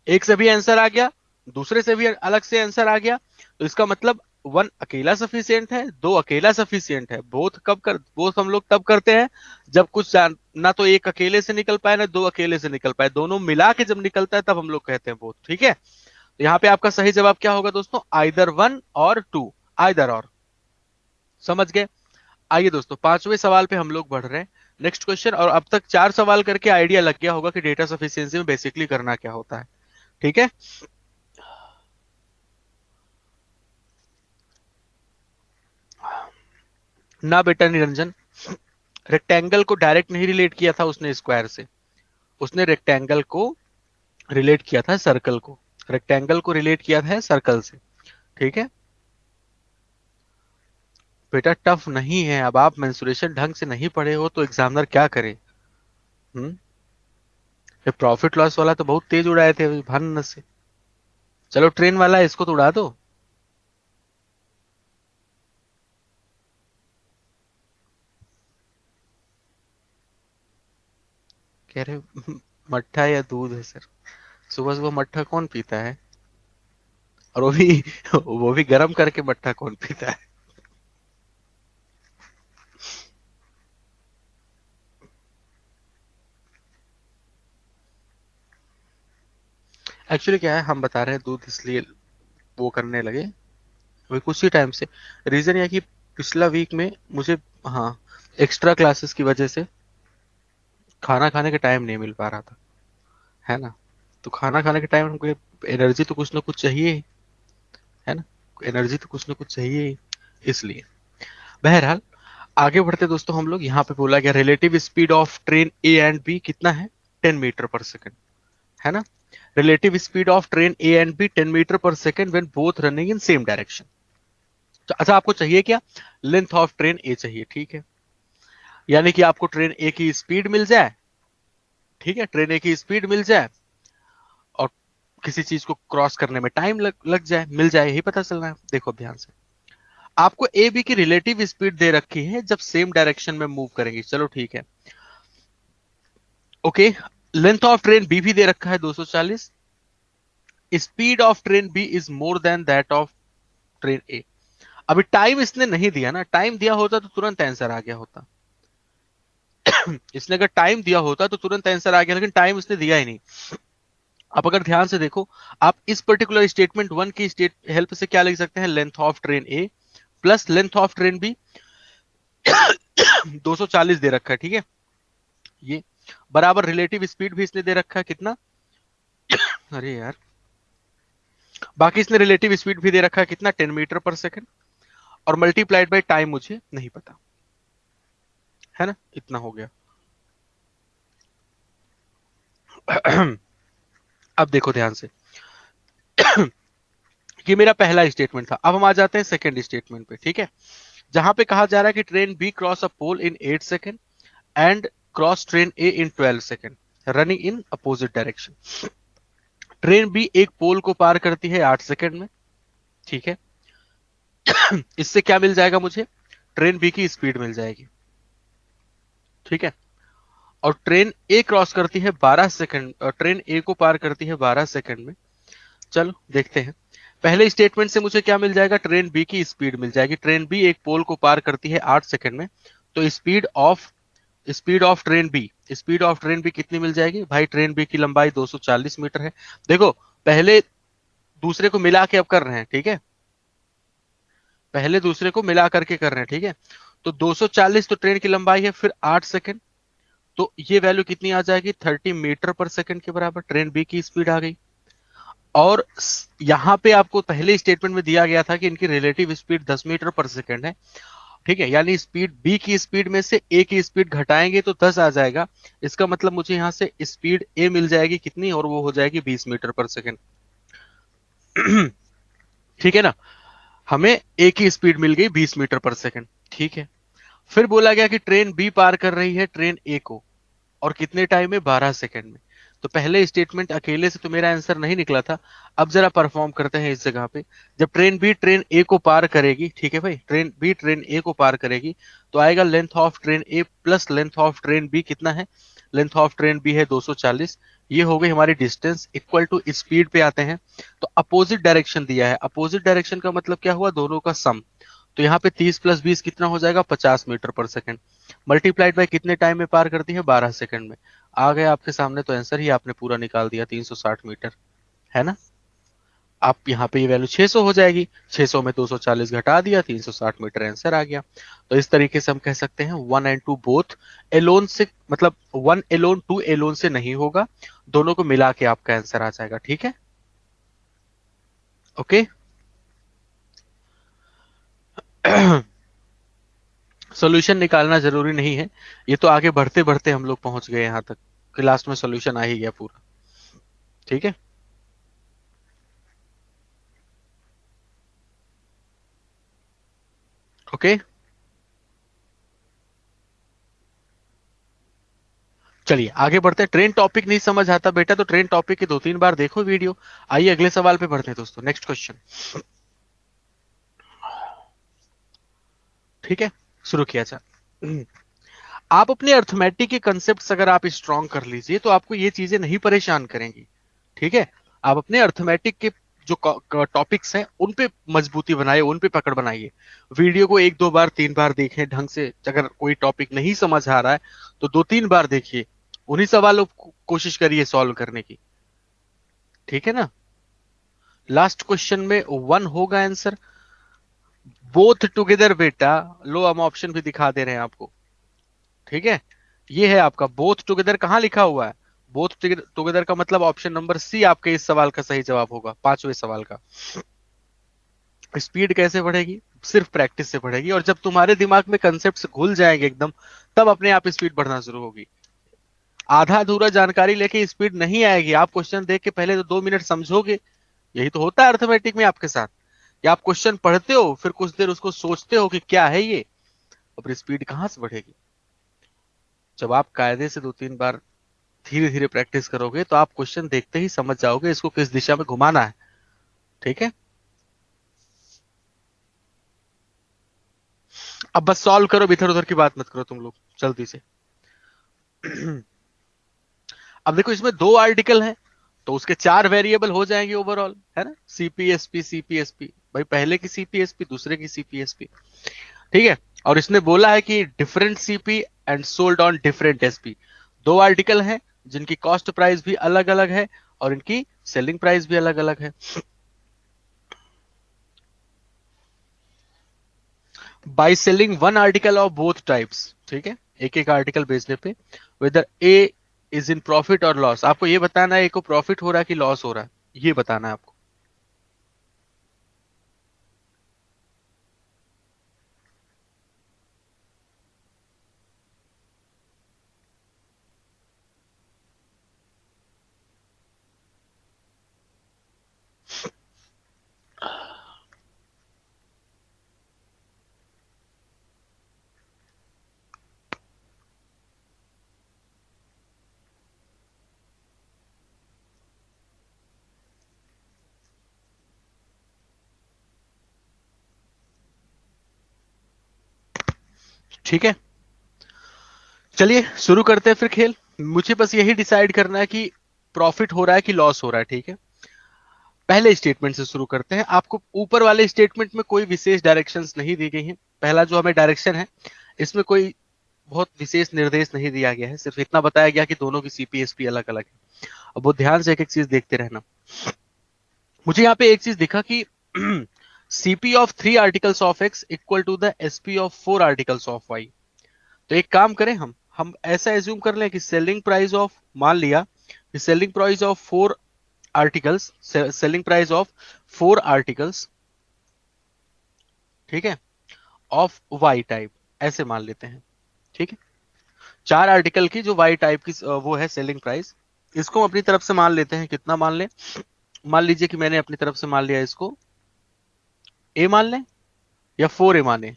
एक से भी आंसर आ गया, दूसरे से भी अलग से आंसर आ गया, तो इसका मतलब वन अकेला सफिशियंट है, दो अकेला सफिशियंट है। बोथ हम लोग तब करते हैं जब कुछ ना तो एक अकेले से निकल पाए ना दो अकेले से निकल पाए, दोनों मिला के जब निकलता है तब हम लोग कहते हैं बोथ। ठीक है, तो यहाँ पे आपका सही जवाब क्या होगा दोस्तों, आइदर वन और टू, आइदर और। समझ गए। आइए दोस्तों पांचवें सवाल पे हम लोग बढ़ रहे हैं, नेक्स्ट क्वेश्चन। और अब तक 4 सवाल करके आइडिया लग गया होगा कि डेटा सफिशिएंसी में बेसिकली करना क्या होता है। ठीक है, ना बेटा निरंजन, रेक्टेंगल को डायरेक्ट नहीं रिलेट किया था उसने स्क्वायर से, उसने रेक्टेंगल को रिलेट किया था सर्कल को, रेक्टेंगल को रिलेट किया था सर्कल से। ठीक है बेटा, टफ नहीं है। अब आप मेंसुरेशन ढंग से नहीं पढ़े हो तो एग्जामिनर क्या करे। हम्म, ये प्रॉफिट लॉस वाला तो बहुत तेज उड़ाए थे अभी भान से। चलो ट्रेन वाला है, इसको तो उड़ा दो। कह रहे मट्ठा या दूध है सर, सुबह सुबह मट्ठा कौन पीता है, और वो भी वो भी गर्म करके मट्ठा कौन पीता है। एक्चुअली क्या है, हम बता रहे हैं दूध इसलिए वो करने लगे वही कुछ ही टाइम से। रीजन यह कि पिछला वीक में मुझे, हाँ, एक्स्ट्रा क्लासेस की वजह से खाना खाने के टाइम नहीं मिल पा रहा था, है ना। तो खाना खाने के टाइम हमको एनर्जी तो कुछ ना कुछ चाहिए ही, है ना, एनर्जी तो कुछ ना कुछ चाहिए ही, इसलिए। बहरहाल आगे बढ़ते दोस्तों, हम लोग यहाँ पे बोला गया relative speed of train A and B कितना है, 10 मीटर पर सेकेंड, है ना। Relative speed of train A and B 10 metre per second when both running in same direction. तो अच्छा आपको चाहिए क्या, लेंथ ऑफ ट्रेन ए चाहिए, ठीक है। यानी कि आपको ट्रेन ए की स्पीड मिल जाए, ठीक है, ट्रेन ए की स्पीड मिल जाए, और किसी चीज को क्रॉस करने में टाइम लग जाए, मिल जाए, यही पता चलना है। देखो ध्यान से, आपको ए बी की रिलेटिव स्पीड दे रखी है जब सेम डायरेक्शन में मूव करेंगे, चलो ठीक है। Okay, length of train B भी दे रखा है 240, speed of train B is more than that of train A. अभी टाइम इसने नहीं दिया ना, टाइम दिया होता तो तुरंत आंसर आ गया होता। इसने अगर टाइम दिया होता तो तुरंत आंसर आ गया, लेकिन टाइम इसने दिया ही नहीं। आप अगर ध्यान से देखो, आप इस पर्टिकुलर स्टेटमेंट वन की स्टेट हेल्प से क्या लिख सकते हैं, length of train A plus length of train B 240 दे रखा है, ठीक है। ये बराबर रिलेटिव स्पीड भी इसने दे रखा है कितना, अरे यार, बाकी इसने रिलेटिव स्पीड भी दे रखा है कितना, 10 मीटर पर सेकंड, और मल्टीप्लाइड बाय टाइम मुझे नहीं पता, है ना, इतना हो गया। अब देखो ध्यान से, ये मेरा पहला स्टेटमेंट था। अब हम आ जाते हैं सेकंड स्टेटमेंट पे, ठीक है, जहां पे कहा जा रहा है कि train B cross a pole in 8 second and cross train A in 12 second running in opposite direction. Train B एक पोल को पार करती है 8 सेकंड में, ठीक है। इससे क्या मिल जाएगा मुझे, ट्रेन बी की स्पीड मिल जाएगी, ठीक है। और ट्रेन ए क्रॉस करती है 12 सेकंड, और ट्रेन ए को पार करती है 12 सेकंड में। चलो देखते हैं, पहले स्टेटमेंट से मुझे क्या मिल जाएगा, ट्रेन बी की स्पीड मिल जाएगी। ट्रेन बी एक पोल को पार करती है 8 सेकंड में, तो स्पीड ऑफ ट्रेन बी कितनी मिल जाएगी भाई, ट्रेन बी की लंबाई 240 मीटर है। देखो, पहले दूसरे को मिला के अब कर रहे हैं, ठीक है, पहले दूसरे को मिला करके कर रहे हैं, ठीक है। तो 240 तो ट्रेन की लंबाई है, फिर 8 सेकंड, तो ये वैल्यू कितनी आ जाएगी, 30 मीटर पर सेकंड के बराबर ट्रेन बी की स्पीड आ गई। और यहां पे आपको पहले स्टेटमेंट में दिया गया था कि इनकी रिलेटिव स्पीड 10 मीटर पर सेकंड है, ठीक है, यानी स्पीड बी की स्पीड में से ए की स्पीड घटाएंगे तो 10 आ जाएगा। इसका मतलब मुझे यहां से स्पीड ए मिल जाएगी कितनी, और वो हो जाएगी 20 मीटर पर सेकंड। ठीक है ना, हमें ए की स्पीड मिल गई 20 मीटर पर सेकंड, ठीक है। फिर बोला गया कि ट्रेन बी पार कर रही है ट्रेन ए को, और कितने टाइम में, 12 सेकंड में। तो पहले स्टेटमेंट अकेले से तो मेरा आंसर नहीं निकला था। अब जरा परफॉर्म करते हैं इस जगह पे। जब ट्रेन बी ट्रेन ए को पार करेगी, ठीक है भाई, ट्रेन बी ट्रेन ए को पार करेगी, तो आएगा length of train A plus length of train B कितना है, लेंथ ऑफ ट्रेन बी है 240, ये हो गई हमारी डिस्टेंस, इक्वल टू स्पीड पे आते हैं। तो अपोजिट डायरेक्शन दिया है, अपोजिट डायरेक्शन का मतलब क्या हुआ, दोनों का सम। तो यहाँ पे 30 प्लस 20 कितना हो जाएगा, 50 मीटर पर सेकंड, मल्टीप्लाइड बाय कितने टाइम में पार करती है, 12 सेकंड में। आ गया आपके सामने, तो आंसर ही आपने पूरा निकाल दिया, 360 मीटर, है ना। आप यहाँ पे ये वैल्यू 600 हो जाएगी, 600 में 240 घटा दिया, 360 मीटर आंसर आ गया। तो इस तरीके से हम कह सकते हैं 1 and 2 बोथ एलोन से, मतलब 1 एलोन 2 एलोन से नहीं होगा, दोनों को मिला के आपका आंसर आ जाएगा, ठीक है। ओके, सॉल्यूशन निकालना जरूरी नहीं है, ये तो आगे बढ़ते बढ़ते हम लोग पहुंच गए यहां तक कि लास्ट में सॉल्यूशन आ ही गया पूरा, ठीक है। ओके, चलिए आगे बढ़ते हैं। ट्रेन टॉपिक नहीं समझ आता बेटा तो ट्रेन टॉपिक के 2-3 बार देखो वीडियो। आइए अगले सवाल पे बढ़ते हैं दोस्तों, नेक्स्ट क्वेश्चन, ठीक है, शुरू किया जाए। आप अपने अर्थमेटिक के कंसेप्ट अगर आप स्ट्रॉन्ग कर लीजिए तो आपको ये चीजें नहीं परेशान करेंगी, ठीक है। आप अपने अर्थमेटिक के जो टॉपिक्स हैं उन पे मजबूती बनाइए, उन पे पकड़ बनाइए। वीडियो को 1-2 बार 3 बार देखें ढंग से, अगर कोई टॉपिक नहीं समझ आ रहा है तो 2-3 बार देखिए, उन्हीं सवालों को कोशिश करिए सॉल्व करने की, ठीक है ना। लास्ट क्वेश्चन में 1 होगा आंसर, बोथ टुगेदर बेटा, लो हम ऑप्शन भी दिखा दे रहे हैं आपको, ठीक है। ये है आपका बोथ टुगेदर, कहां लिखा हुआ है, बोथ टुगेदर का मतलब ऑप्शन नंबर सी आपके इस सवाल का सही जवाब होगा, पांचवें सवाल का। स्पीड कैसे बढ़ेगी, सिर्फ प्रैक्टिस से बढ़ेगी, और जब तुम्हारे दिमाग में कंसेप्ट घुल जाएंगे एकदम, तब अपने आप स्पीड बढ़ना शुरू होगी। आधा अधूरा जानकारी लेके स्पीड नहीं आएगी, आप क्वेश्चन देख के पहले तो 2 मिनट समझोगे, यही तो होता है अर्थमेटिक में आपके साथ, कि आप क्वेश्चन पढ़ते हो फिर कुछ देर उसको सोचते हो कि क्या है ये, और फिर स्पीड कहां से बढ़ेगी। जब आप कायदे से 2-3 बार धीरे धीरे प्रैक्टिस करोगे तो आप क्वेश्चन देखते ही समझ जाओगे इसको किस दिशा में घुमाना है, ठीक है। अब बस सॉल्व करो, इधर उधर की बात मत करो तुम लोग जल्दी से। अब देखो इसमें दो आर्टिकल हैं, तो उसके चार वेरिएबल हो जाएंगे ओवरऑल, है ना। सीपीएसपी सीपीएसपी, भाई पहले की सीपीएसपी दूसरे की सीपीएसपी, ठीक है। और इसने बोला है कि different CP and sold on different SP. दो आर्टिकल हैं जिनकी कॉस्ट प्राइस भी अलग अलग है और इनकी सेलिंग प्राइस भी अलग अलग है। By selling one article of both types, ठीक है, एक एक आर्टिकल बेचने पे, whether A is in profit और लॉस। आपको ये बताना है ए को प्रॉफिट हो रहा है कि लॉस हो रहा है, ये बताना है आपको। ठीक है, चलिए शुरू करते हैं फिर खेल। मुझे बस यही डिसाइड करना है कि प्रॉफिट हो रहा है कि लॉस हो रहा है, ठीक है। पहले स्टेटमेंट से शुरू करते हैं। आपको ऊपर वाले स्टेटमेंट में कोई विशेष डायरेक्शंस नहीं दी गई हैं। पहला जो हमें डायरेक्शन है, इसमें कोई बहुत विशेष निर्देश नहीं दिया गया है, सिर्फ इतना बताया गया कि दोनों की सीपीएसपी अलग अलग है। अब वो ध्यान से एक एक चीज देखते रहना। मुझे यहाँ पे एक चीज दिखा कि CP of three articles of X equal to the SP of four articles of Y. तो एक काम करें, हम ऐसा एज्यूम कर लें कि सेलिंग प्राइस ऑफ, मान लिया कि selling price of four articles, selling price of four articles, ठीक है, ऑफ वाई टाइप, ऐसे मान लेते हैं, ठीक है। चार आर्टिकल की जो वाई टाइप की वो है सेलिंग प्राइस, इसको हम अपनी तरफ से मान लेते हैं। कितना मान लें? मान लीजिए कि मैंने अपनी तरफ से मान लिया इसको ए मान लें, या फोर ए माने,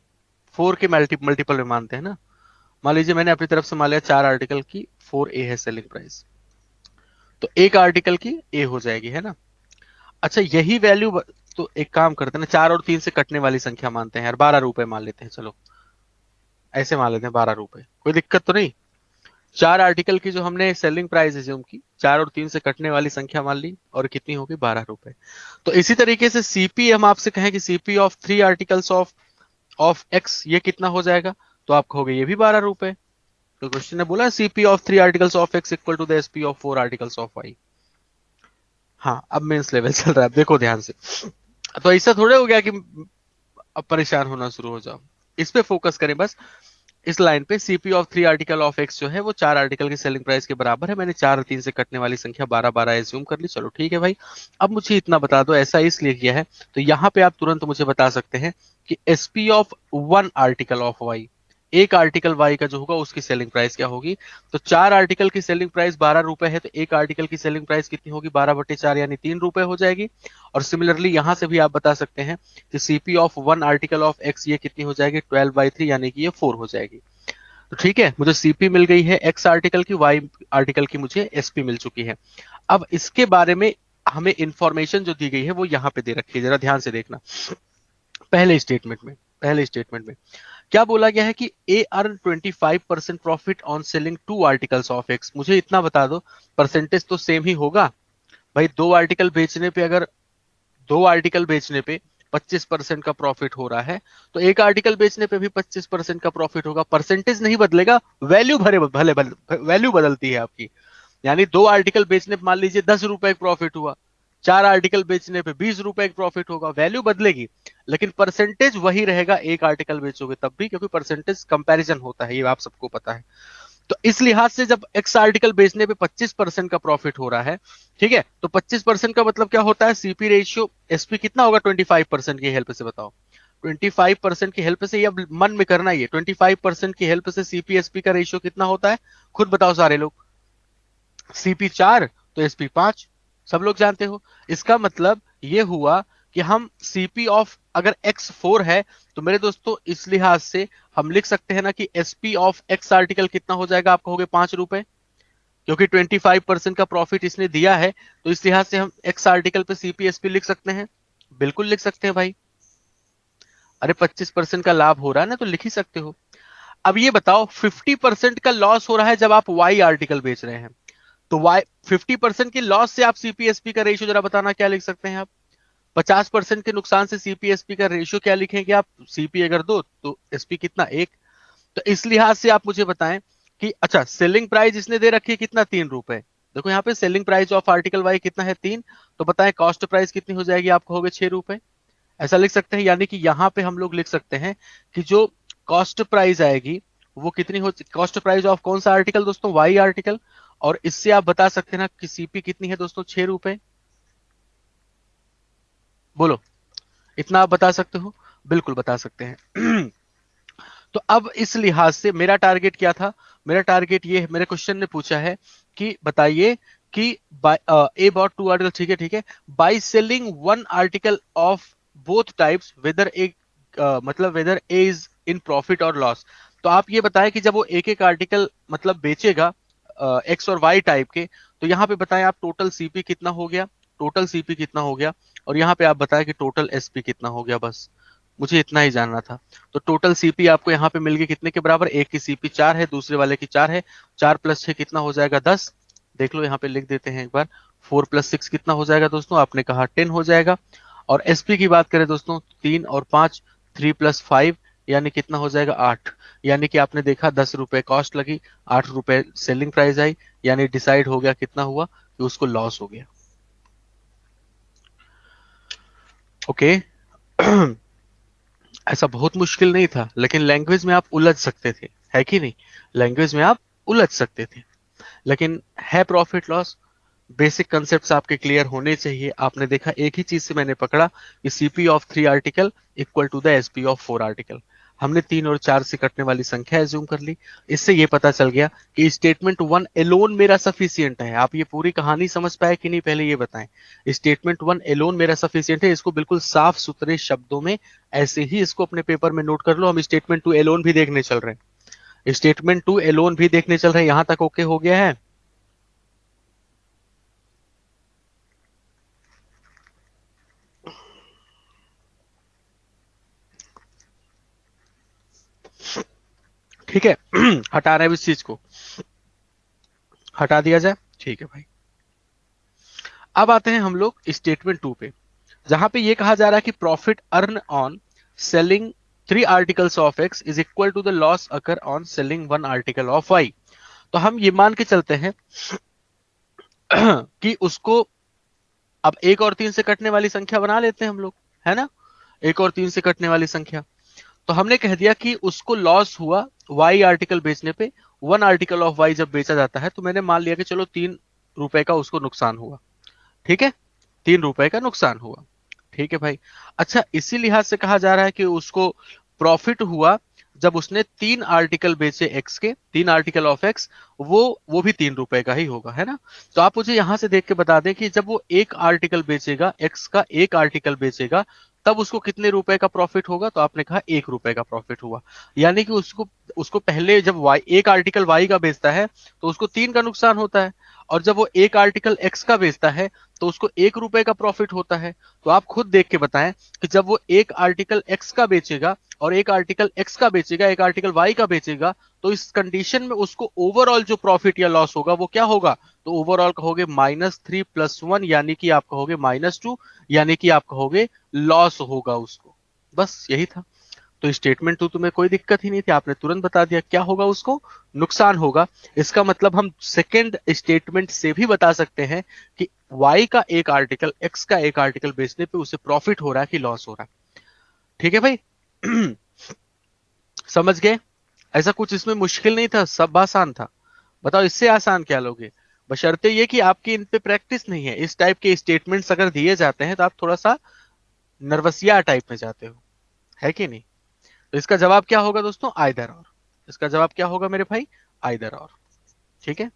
फोर के मल्टीपल में मानते हैं ना। मान लीजिए मैंने अपनी तरफ से मान लिया चार आर्टिकल की फोर ए है सेलिंग प्राइस, तो एक आर्टिकल की ए हो जाएगी, है ना। अच्छा यही वैल्यू तो एक काम करते हैं ना, चार और तीन से कटने वाली संख्या मानते हैं यार, 12 रुपए मान लेते हैं, चलो ऐसे मान लेते हैं 12 रुपए, कोई दिक्कत तो नहीं। चार आर्टिकल की जो हमने सेलिंग प्राइस एज्यूम की, चार और तीन से कटने वाली संख्या मान ली, और कितनी होगी? 12 रुपए। तो इसी तरीके से सीपी, हम आपसे कहें कि CP of three articles of of x, ये कितना हो जाएगा? तो आप कहोगे ये भी 12 रुपए। तो क्वेश्चन ने बोला CP of three articles of X equal to the SP of four articles of Y. हाँ, अब मेंस लेवल चल रहा है, देखो ध्यान से। तो ऐसा थोड़े हो गया कि अब परेशान होना शुरू हो जाओ। इस पे फोकस करें बस, इस लाइन पे। CP of three article of x जो है वो चार आर्टिकल की सेलिंग प्राइस के बराबर है। मैंने चार और तीन से कटने वाली संख्या 12 12 एज्यूम कर ली, चलो ठीक है भाई। अब मुझे इतना बता दो, ऐसा इसलिए किया है, तो यहाँ पे आप तुरंत मुझे बता सकते हैं कि SP of one article of Y, एक आर्टिकल वाई का जो होगा उसकी सेलिंग प्राइस क्या होगी? तो चार आर्टिकल की सेलिंग प्राइस 12 रुपए है, तो एक आर्टिकल की सेलिंग प्राइस कितनी होगी? 12/4 यानी 3 रुपए हो जाएगी। और सिमिलरली यहां से भी आप बता सकते हैं कि CP of one article of x ये कितनी हो जाएगी? 12/3 यानी कि ये 4 हो जाएगी। तो ठीक है, मुझे सीपी मिल गई है एक्स आर्टिकल की, वाई आर्टिकल की मुझे एसपी मिल चुकी है। अब इसके बारे में हमें इंफॉर्मेशन जो दी गई है वो यहाँ पे दे रखी है, जरा ध्यान से देखना। पहले स्टेटमेंट में क्या बोला गया है कि A earn 25% profit on selling two articles of X. मुझे इतना बता दो, परसेंटेज तो सेम ही होगा भाई। दो आर्टिकल बेचने पे, अगर दो आर्टिकल बेचने पे 25% का प्रॉफिट हो रहा है, तो एक आर्टिकल बेचने पे भी 25% का प्रॉफिट होगा। परसेंटेज नहीं बदलेगा, वैल्यू भले भले वैल्यू बदलती है आपकी। यानी दो आर्टिकल बेचने पे मान लीजिए 10 रुपए प्रॉफिट हुआ, चार आर्टिकल बेचने पे 20 रुपए प्रॉफिट होगा, वैल्यू बदलेगी लेकिन परसेंटेज वही रहेगा। एक आर्टिकल बेचोगे तब भी, क्योंकि परसेंटेज कंपैरिजन होता है, ये आप सबको पता है। तो इस लिहाज से जब एक्स आर्टिकल बेचने पे 25% का प्रॉफिट हो रहा है, ठीक है, तो 25% का मतलब क्या होता है? सीपी रेशियो एसपी कितना होगा? 25% की हेल्प से बताओ। 25% की हेल्प से, ये अब मन में करना, ये 25% की हेल्प से सीपी एसपी का रेशियो कितना होता है? खुद बताओ सारे लोग। सीपी 4 तो एसपी 5, सब लोग जानते हो। इसका मतलब ये हुआ कि हम सीपी ऑफ, अगर एक्स 4 है, तो मेरे दोस्तों इस लिहाज से हम लिख सकते हैं ना कि एसपी ऑफ एक्स आर्टिकल कितना हो जाएगा? आप कहोगे 5 रुपए, क्योंकि 25% का प्रॉफिट इसने दिया है, तो इस लिहाज से हम एक्स आर्टिकल पे सीपी एसपी लिख सकते हैं। बिल्कुल लिख सकते हैं भाई। अरे 25% का लाभ हो रहा है ना, तो लिख ही सकते हो। अब ये बताओ 50% का लॉस हो रहा है जब आप वाई आर्टिकल बेच रहे हैं, तो वाई 50% के लॉस से आप सीपीएसपी का रेशियो जरा बताना क्या लिख सकते हैं आप? 50% के नुकसान से सीपीएसपी का रेशियो क्या लिखेंगे आप? सीपी अगर दो तो एसपी कितना, एक। तो इस लिहाज से आप मुझे बताएं कि अच्छा सेलिंग प्राइस इसने दे रखी है कितना, 3 रुपए। देखो यहाँ पे selling price of article Y कितना है, 3। तो बताएं कॉस्ट प्राइस कितनी हो जाएगी, आप कहोगे 6 रुपए। ऐसा लिख सकते हैं, यानी कि यहाँ पे हम लोग लिख सकते हैं कि जो कॉस्ट प्राइस आएगी वो कितनी हो, कॉस्ट प्राइस ऑफ कौन सा आर्टिकल दोस्तों, वाई आर्टिकल। और इससे आप बता सकते हैं ना कि सीपी कितनी है दोस्तों, 6 रुपए। बोलो, इतना आप बता सकते हो? बिल्कुल बता सकते हैं। तो अब इस लिहाज से मेरा टारगेट क्या था, मेरा टारगेट ये मेरे क्वेश्चन ने पूछा है कि बताइए कि ए बॉट टू आर्टिकल, ठीक है ठीक है, by selling one article of both types whether A, मतलब whether A is in profit और लॉस। तो आप ये बताएं कि जब वो एक एक आर्टिकल मतलब बेचेगा एक्स और वाई टाइप के, तो यहाँ पे बताएं आप टोटल सीपी कितना हो गया, टोटल सीपी कितना हो गया, और यहाँ पे आप बताएं कि टोटल एसपी कितना हो गया। बस मुझे इतना ही जानना था। तो टोटल सीपी आपको यहाँ पे मिल गई कितने के बराबर, एक की सीपी 4 है, दूसरे वाले की 4 है, 4 + 6 कितना हो जाएगा, 10। देख लो यहाँ पे लिख देते हैं एक बार, 4 + 6 कितना हो जाएगा दोस्तों, आपने कहा 10 हो जाएगा। और एसपी की बात करें दोस्तों, 3 और 5, 3 + 5 यानी कितना हो जाएगा, 8। यानी कि आपने देखा 10 रुपए कॉस्ट लगी, 8 रुपए सेलिंग प्राइस आई, यानी डिसाइड हो गया कितना हुआ, कि उसको लॉस हो गया। ओके। ऐसा बहुत मुश्किल नहीं था, लेकिन लैंग्वेज में आप उलझ सकते थे, है कि नहीं? लैंग्वेज में आप उलझ सकते थे, लेकिन है प्रॉफिट लॉस, बेसिक कंसेप्ट्स आपके क्लियर होने चाहिए। आपने देखा एक ही चीज से मैंने पकड़ा कि CP of 3 article equal to the SP of 4 article. हमने 3 और 4 से कटने वाली संख्या एज्यूम कर ली। इससे ये पता चल गया कि स्टेटमेंट 1 एलोन मेरा सफिशियंट है। आप ये पूरी कहानी समझ पाए कि नहीं, पहले ये बताएं। स्टेटमेंट 1 एलोन मेरा सफिशियंट है, इसको बिल्कुल साफ सुथरे शब्दों में ऐसे ही इसको अपने पेपर में नोट कर लो। हम स्टेटमेंट 2 एलोन भी देखने चल रहे हैं, स्टेटमेंट 2 एलोन भी देखने चल रहे हैं। यहां तक ओके हो गया है? ठीक है। हटा रहे हैं इस चीज को, हटा दिया जाए, ठीक है भाई। अब आते हैं हम लोग स्टेटमेंट 2 पे, जहां पे ये कहा जा रहा है कि profit earn on selling 3 articles of X is equal to the loss occur on selling 1 article of Y. तो हम ये मान के चलते हैं कि उसको, अब 1 और 3 से कटने वाली संख्या बना लेते हैं हम लोग, है ना? 1 और 3 से कटने वाली संख्या। तो हमने कह दिया कि उसको लॉस हुआ वाई आर्टिकल बेचने पे। 1 आर्टिकल ऑफ वाई जब बेचा जाता है, तो मैंने मान लिया कि चलो 3 रुपए का उसको नुकसान हुआ, ठीक है, 3 रुपए का नुकसान हुआ, ठीक है भाई। अच्छा, इसी लिहाज से कहा जा रहा है कि उसको प्रॉफिट हुआ जब उसने 3 आर्टिकल बेचे एक्स के, 3 आर्टिकल ऑफ एक्स, वो भी 3 रुपए का ही होगा, है ना? तो आप मुझे यहां से देख के बता दें कि जब वो एक आर्टिकल बेचेगा, एक्स का एक आर्टिकल बेचेगा, तब उसको कितने रुपए का प्रॉफिट होगा? तो आपने कहा 1 रुपए का प्रॉफिट हुआ। यानी कि उसको उसको पहले जब वाई एक आर्टिकल वाई का बेचता है, तो उसको 3 का नुकसान होता है। और जब वो एक आर्टिकल एक्स का बेचता है, तो उसको 1 रुपए का प्रॉफिट होता है। तो आप खुद देख के बताएं कि जब वो एक आर्टिकल एक्स का बेचेगा और एक आर्टिकल एक्स का बेचेगा, एक आर्टिकल वाई का बेचेगा, तो इस कंडीशन में उसको ओवरऑल जो प्रॉफिट या लॉस होगा वो क्या होगा? तो ओवरऑल कहोगे -3 + 1, यानी कि आप कहोगे -2, यानी कि आप कहोगे लॉस होगा उसको। बस यही था। तो स्टेटमेंट टू तुम्हें कोई दिक्कत ही नहीं थी, आपने तुरंत बता दिया क्या होगा, उसको नुकसान होगा। इसका मतलब हम सेकंड स्टेटमेंट से भी बता सकते हैं कि वाई का एक आर्टिकल एक्स का एक आर्टिकल बेचने पे उसे प्रॉफिट हो रहा है कि लॉस हो रहा है। ठीक है भाई। समझ गए? ऐसा कुछ इसमें मुश्किल नहीं था, सब आसान था। बताओ इससे आसान क्या लोगे? बशर्ते ये कि आपकी इन पे प्रैक्टिस नहीं है। इस टाइप के स्टेटमेंट्स अगर दिए जाते हैं तो आप थोड़ा सा नर्वसिया टाइप में जाते हो, है कि नहीं? तो इसका जवाब क्या होगा दोस्तों? आइदर और। इसका जवाब क्या होगा मेरे भाई? आइदर और। ठीक है,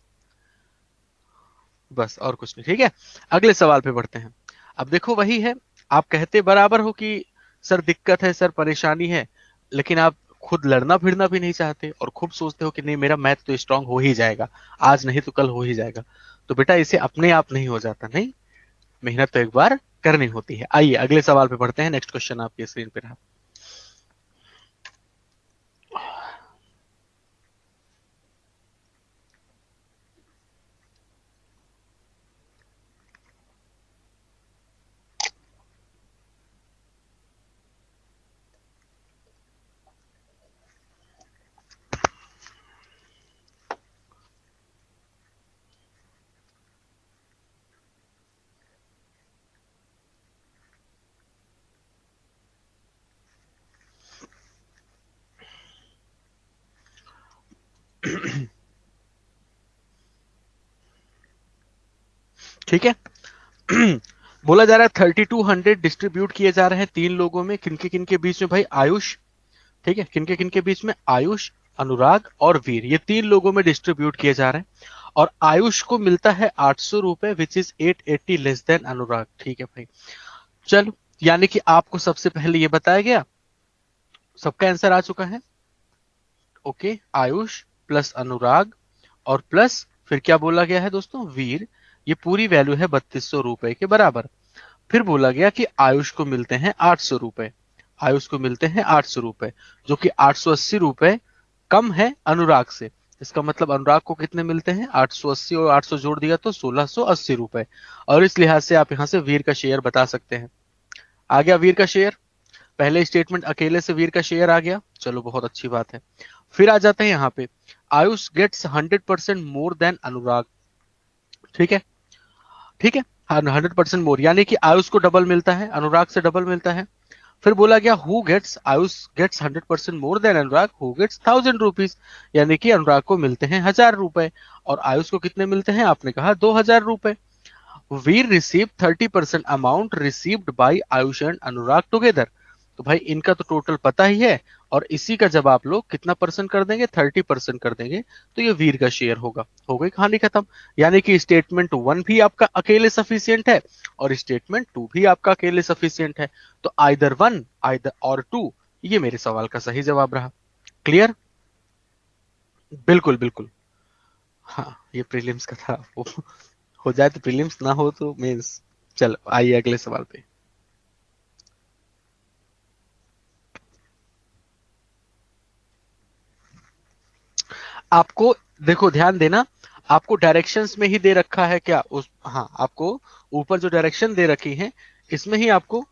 बस और कुछ नहीं। ठीक है, अगले सवाल पे बढ़ते हैं। अब देखो वही है, आप कहते बराबर हो कि सर दिक्कत है, सर परेशानी है, लेकिन आप खुद लड़ना भिड़ना भी नहीं चाहते और खूब सोचते हो कि नहीं मेरा मैथ तो स्ट्रांग हो ही जाएगा, आज नहीं तो कल हो ही जाएगा। तो बेटा इसे अपने आप नहीं हो जाता, नहीं, मेहनत तो एक बार करनी होती है। आइए अगले सवाल पे बढ़ते हैं। नेक्स्ट क्वेश्चन आपकी स्क्रीन पे रहा। ठीक है। बोला जा रहा है 3200 डिस्ट्रीब्यूट किए जा रहे हैं तीन लोगों में, किनके किनके बीच में भाई, आयुष, ठीक है, किनके किनके बीच में, आयुष, अनुराग और वीर, ये तीन लोगों में डिस्ट्रीब्यूट किए जा रहे हैं। और आयुष को मिलता है 800 रुपए, विच इज 880 लेस देन अनुराग। ठीक है भाई, चलो, यानी कि आपको सबसे पहले ये बताया गया, सबका आंसर आ चुका है। ओके, आयुष प्लस अनुराग और प्लस फिर क्या बोला गया है दोस्तों, वीर, ये पूरी वैल्यू है 3200 रुपए के बराबर। फिर बोला गया कि आयुष को मिलते हैं 800 रुपए, आयुष को मिलते हैं 800 रुपए, जो कि 880 रुपए कम है अनुराग से। इसका मतलब अनुराग को कितने मिलते हैं, 880 और 800 जोड़ दिया तो 1680 रुपए। और इस लिहाज से आप यहां से वीर का शेयर बता सकते हैं। आ गया वीर का शेयर, पहले स्टेटमेंट अकेले से वीर का शेयर आ गया, चलो बहुत अच्छी बात है। फिर आ जाते हैं यहाँ पे, आयुष गेट्स 100% मोर देन अनुराग। ठीक है, ठीक है, 100% मोर, यानी कि आयुष को डबल मिलता है, अनुराग से डबल मिलता है। फिर बोला गया who gets, Ayush gets 100% more than Anurag, who gets 1000 rupees, यानी कि अनुराग को मिलते हैं 1000 रुपए और आयुष को कितने मिलते हैं, आपने कहा 2000 रुपए। Veer receive 30% amount received by Ayush and Anurag together. तो भाई इनका तो टोटल पता ही है, और इसी का जब आप लोग कितना परसेंट कर देंगे, 30% कर देंगे, तो ये वीर का शेयर होगा। हो गई कहानी खत्म। यानी कि स्टेटमेंट वन भी आपका अकेले सफिशियंट है और स्टेटमेंट टू भी आपका अकेले सफिशियंट है। तो आइदर वन आइदर और टू, ये मेरे सवाल का सही जवाब रहा। क्लियर? बिल्कुल बिल्कुल। हाँ, ये प्रीलिम्स का था, वो हो जाए तो प्रीलिम्स, ना हो तो मेंस। चलो आइए अगले सवाल पे। आपको देखो, ध्यान देना, आपको डायरेक्शंस में ही दे रखा है क्या उस, हाँ, आपको ऊपर जो डायरेक्शन दे रखी है इसमें ही आपको,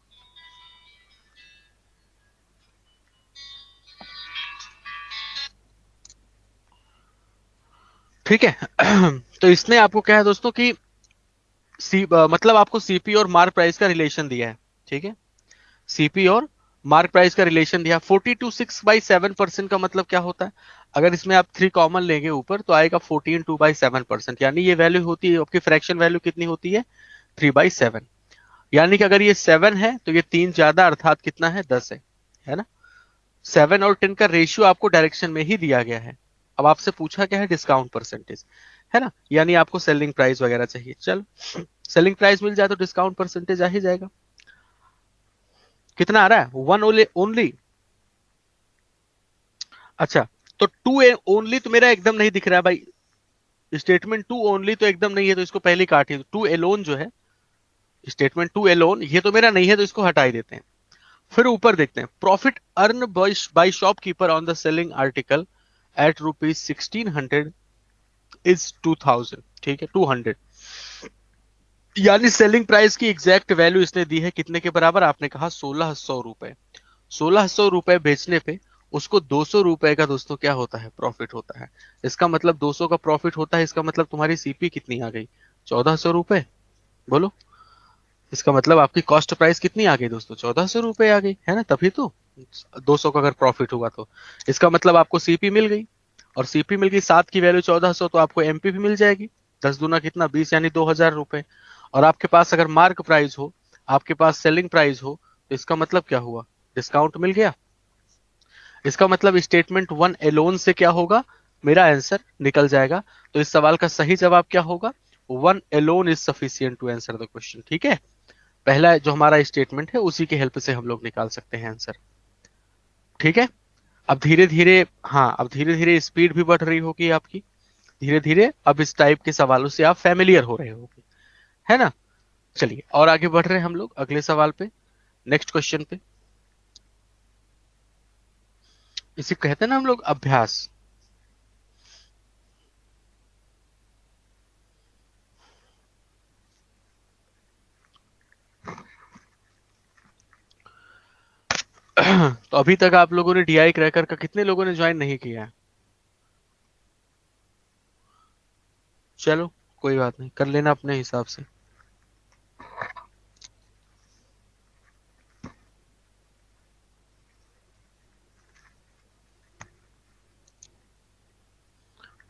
ठीक है। तो इसने आपको क्या है दोस्तों कि मतलब आपको सीपी और मार्क प्राइस का रिलेशन दिया है। ठीक है, सीपी और मार्क प्राइस का रिलेशन दिया। 42/6 का मतलब क्या होता है, अगर इसमें आप 3 कॉमन लेंगे ऊपर तो आएगा 14/2/7, यानी ये वैल्यू होती है आपकी, फ्रैक्शन वैल्यू कितनी होती है, 3/7। यानी कि अगर ये 7 है तो ये 3 ज्यादा, अर्थात कितना है, 10 है ना। 7 और 10 का रेशियो आपको डायरेक्शन में ही दिया गया है। अब आपसे पूछा क्या है, डिस्काउंट परसेंटेज, है ना, यानी आपको सेलिंग प्राइस वगैरह चाहिए। चल, सेलिंग प्राइस मिल जाए तो डिस्काउंट परसेंटेज आ ही जाएगा। कितना आ रहा है, वन ओनली। अच्छा, तो टू ओनली तो मेरा एकदम नहीं दिख रहा है भाई, स्टेटमेंट टू ओनली तो एकदम नहीं है, तो इसको पहले काटिए। टू एलोन जो है, स्टेटमेंट टू एलोन, ये तो मेरा नहीं है, तो इसको हटा ही देते हैं। फिर ऊपर देखते हैं, profit earn by shopkeeper on the selling article at ₹1600 is 2000। ठीक है, 200, यानी सेलिंग प्राइस की एग्जैक्ट वैल्यू इसने दी है कितने के बराबर, आपने कहा 1600 रुपए। 1600 रुपए बेचने पे उसको 200 रुपए का दोस्तों क्या होता है, प्रॉफिट होता है। इसका मतलब 200 का प्रॉफिट होता है, इसका मतलब तुम्हारी सीपी कितनी आ गई, 1400 रुपए। बोलो, इसका मतलब आपकी कॉस्ट प्राइस कितनी आ गई दोस्तों, 1400 रुपए आ गई, है ना, तभी तो 200 का अगर प्रॉफिट हुआ तो इसका मतलब आपको सीपी मिल गई। और सीपी मिल गई, 7 की वैल्यू 1400, तो आपको एमपी भी मिल जाएगी। 10 दूना कितना, 20, यानी 2000 रुपए। और आपके पास अगर मार्क प्राइस हो, आपके पास सेलिंग प्राइस हो, तो इसका मतलब क्या हुआ, डिस्काउंट मिल गया। इसका मतलब स्टेटमेंट वन एलोन से क्या होगा, मेरा आंसर निकल जाएगा। तो इस सवाल का सही जवाब क्या होगा, one alone is sufficient to answer the question. ठीक है, पहला जो हमारा स्टेटमेंट है उसी के हेल्प से हम लोग निकाल सकते हैं आंसर। ठीक है, अब धीरे धीरे, हाँ, अब धीरे धीरे स्पीड भी बढ़ रही होगी आपकी, धीरे धीरे अब इस टाइप के सवालों से आप फैमिलियर हो रहे होगे, है ना। चलिए और आगे बढ़ रहे हैं हम लोग अगले सवाल पे, नेक्स्ट क्वेश्चन पे। इसे कहते हैं ना हम लोग अभ्यास। तो अभी तक आप लोगों ने डीआई क्रैकर का कितने लोगों ने ज्वाइन नहीं किया है, चलो कोई बात नहीं, कर लेना अपने हिसाब से।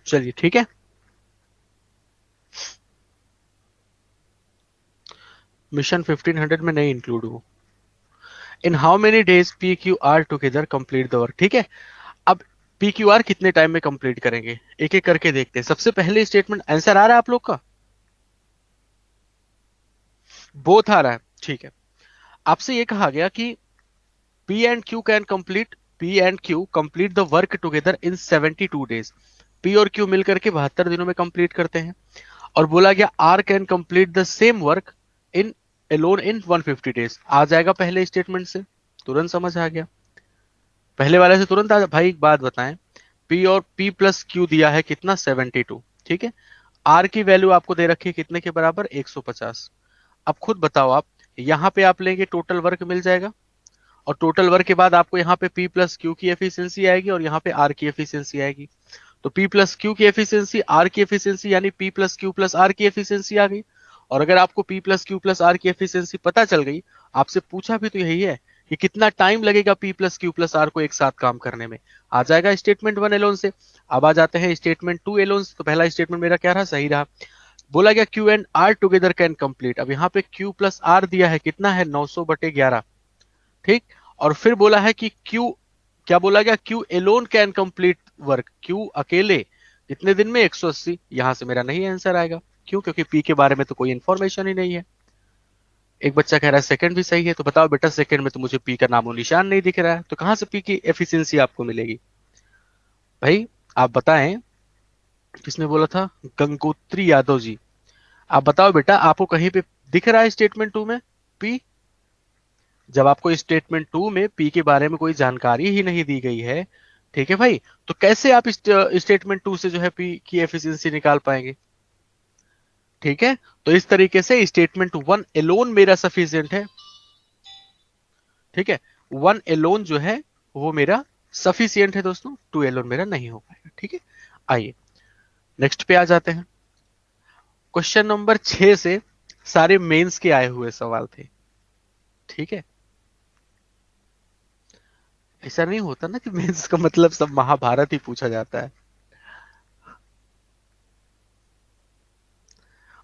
चलिए ठीक है। मिशन 1500 में नहीं इंक्लूड हो। In how many days P Q R together complete the work. ठीक है, अब पी क्यू आर कितने टाइम में कंप्लीट करेंगे, एक एक करके देखते हैं। सबसे पहले स्टेटमेंट, आंसर आ रहा है आप लोग का? बोथ आ रहा है, ठीक है। आपसे ये कहा गया कि P and Q can complete, P and Q complete the work together in 72 days. P और क्यू मिलकर के 72 दिनों में कंप्लीट करते हैं। और बोला गया R can complete the same work in alone in 150 days. आ जाएगा पहले स्टेटमेंट से, तुरंत समझ आ गया। पहले वाले से तुरंत आ। भाई एक बात बताएं, पी और पी प्लस क्यू दिया है कितना, 72। ठीक है, आर की वैल्यू आपको दे रखी है कितने के बराबर, 150। अब खुद बताओ आप, यहां पे आप लेंगे टोटल वर्क मिल जाएगा, और टोटल वर्क के बाद आपको यहाँ पे पी प्लस क्यू की एफिशिएंसी आएगी और यहाँ पे आर की एफिशिएंसी आएगी। तो पी प्लस क्यू की एफिशिएंसी, आर की एफिशिएंसी, यानी P plus Q plus R की एफिशिएंसी आ गई। और अगर आपको P plus Q plus R की एफिशिएंसी पता चल गई, आपसे पूछा भी तो यही है कि कितना टाइम लगेगा P plus Q plus R को एक साथ काम करने में, आ जाएगा स्टेटमेंट वन एलोन से। अब आ जाते हैं स्टेटमेंट टू एलोन। तो पहला स्टेटमेंट मेरा क्या रहा, सही रहा। बोला गया Q and R together can complete. अब यहाँ पे क्यू प्लस आर दिया है कितना है, 900/11। ठीक, और फिर बोला है कि क्यू, क्या बोला गया, Q alone can complete work, Q अकेले कितने दिन में, 180। यहां से मेरा नहीं आंसर आएगा, क्यों, क्योंकि पी के बारे में तो कोई इंफॉर्मेशन ही नहीं है। एक बच्चा कह रहा है सेकंड भी सही है, तो बताओ बेटा सेकंड में तो मुझे पी का नामो निशान नहीं दिख रहा है, तो कहां से पी की एफिशिएंसी आपको मिलेगी? भाई आप बताएं, किसने बोला था, गंगोत्री यादव जी। आप बताओ बेटा, आपको कहीं पे दिख रहा है स्टेटमेंट टू में पी? जब आपको स्टेटमेंट टू में पी के बारे में कोई जानकारी ही नहीं दी गई है, ठीक है भाई, तो कैसे आप स्टेटमेंट टू से जो है पी की एफिशिएंसी निकाल पाएंगे? ठीक है, तो इस तरीके से स्टेटमेंट वन एलोन मेरा सफिशियंट है। ठीक है, वन एलोन जो है वो मेरा सफिशियंट है दोस्तों, टू एलोन मेरा नहीं हो पाएगा। ठीक है, आइए नेक्स्ट पे आ जाते हैं। क्वेश्चन नंबर 6 से सारे मेंस के आए हुए सवाल थे। ठीक है, ऐसा नहीं होता ना कि मेंस का मतलब सब महाभारत ही पूछा जाता है।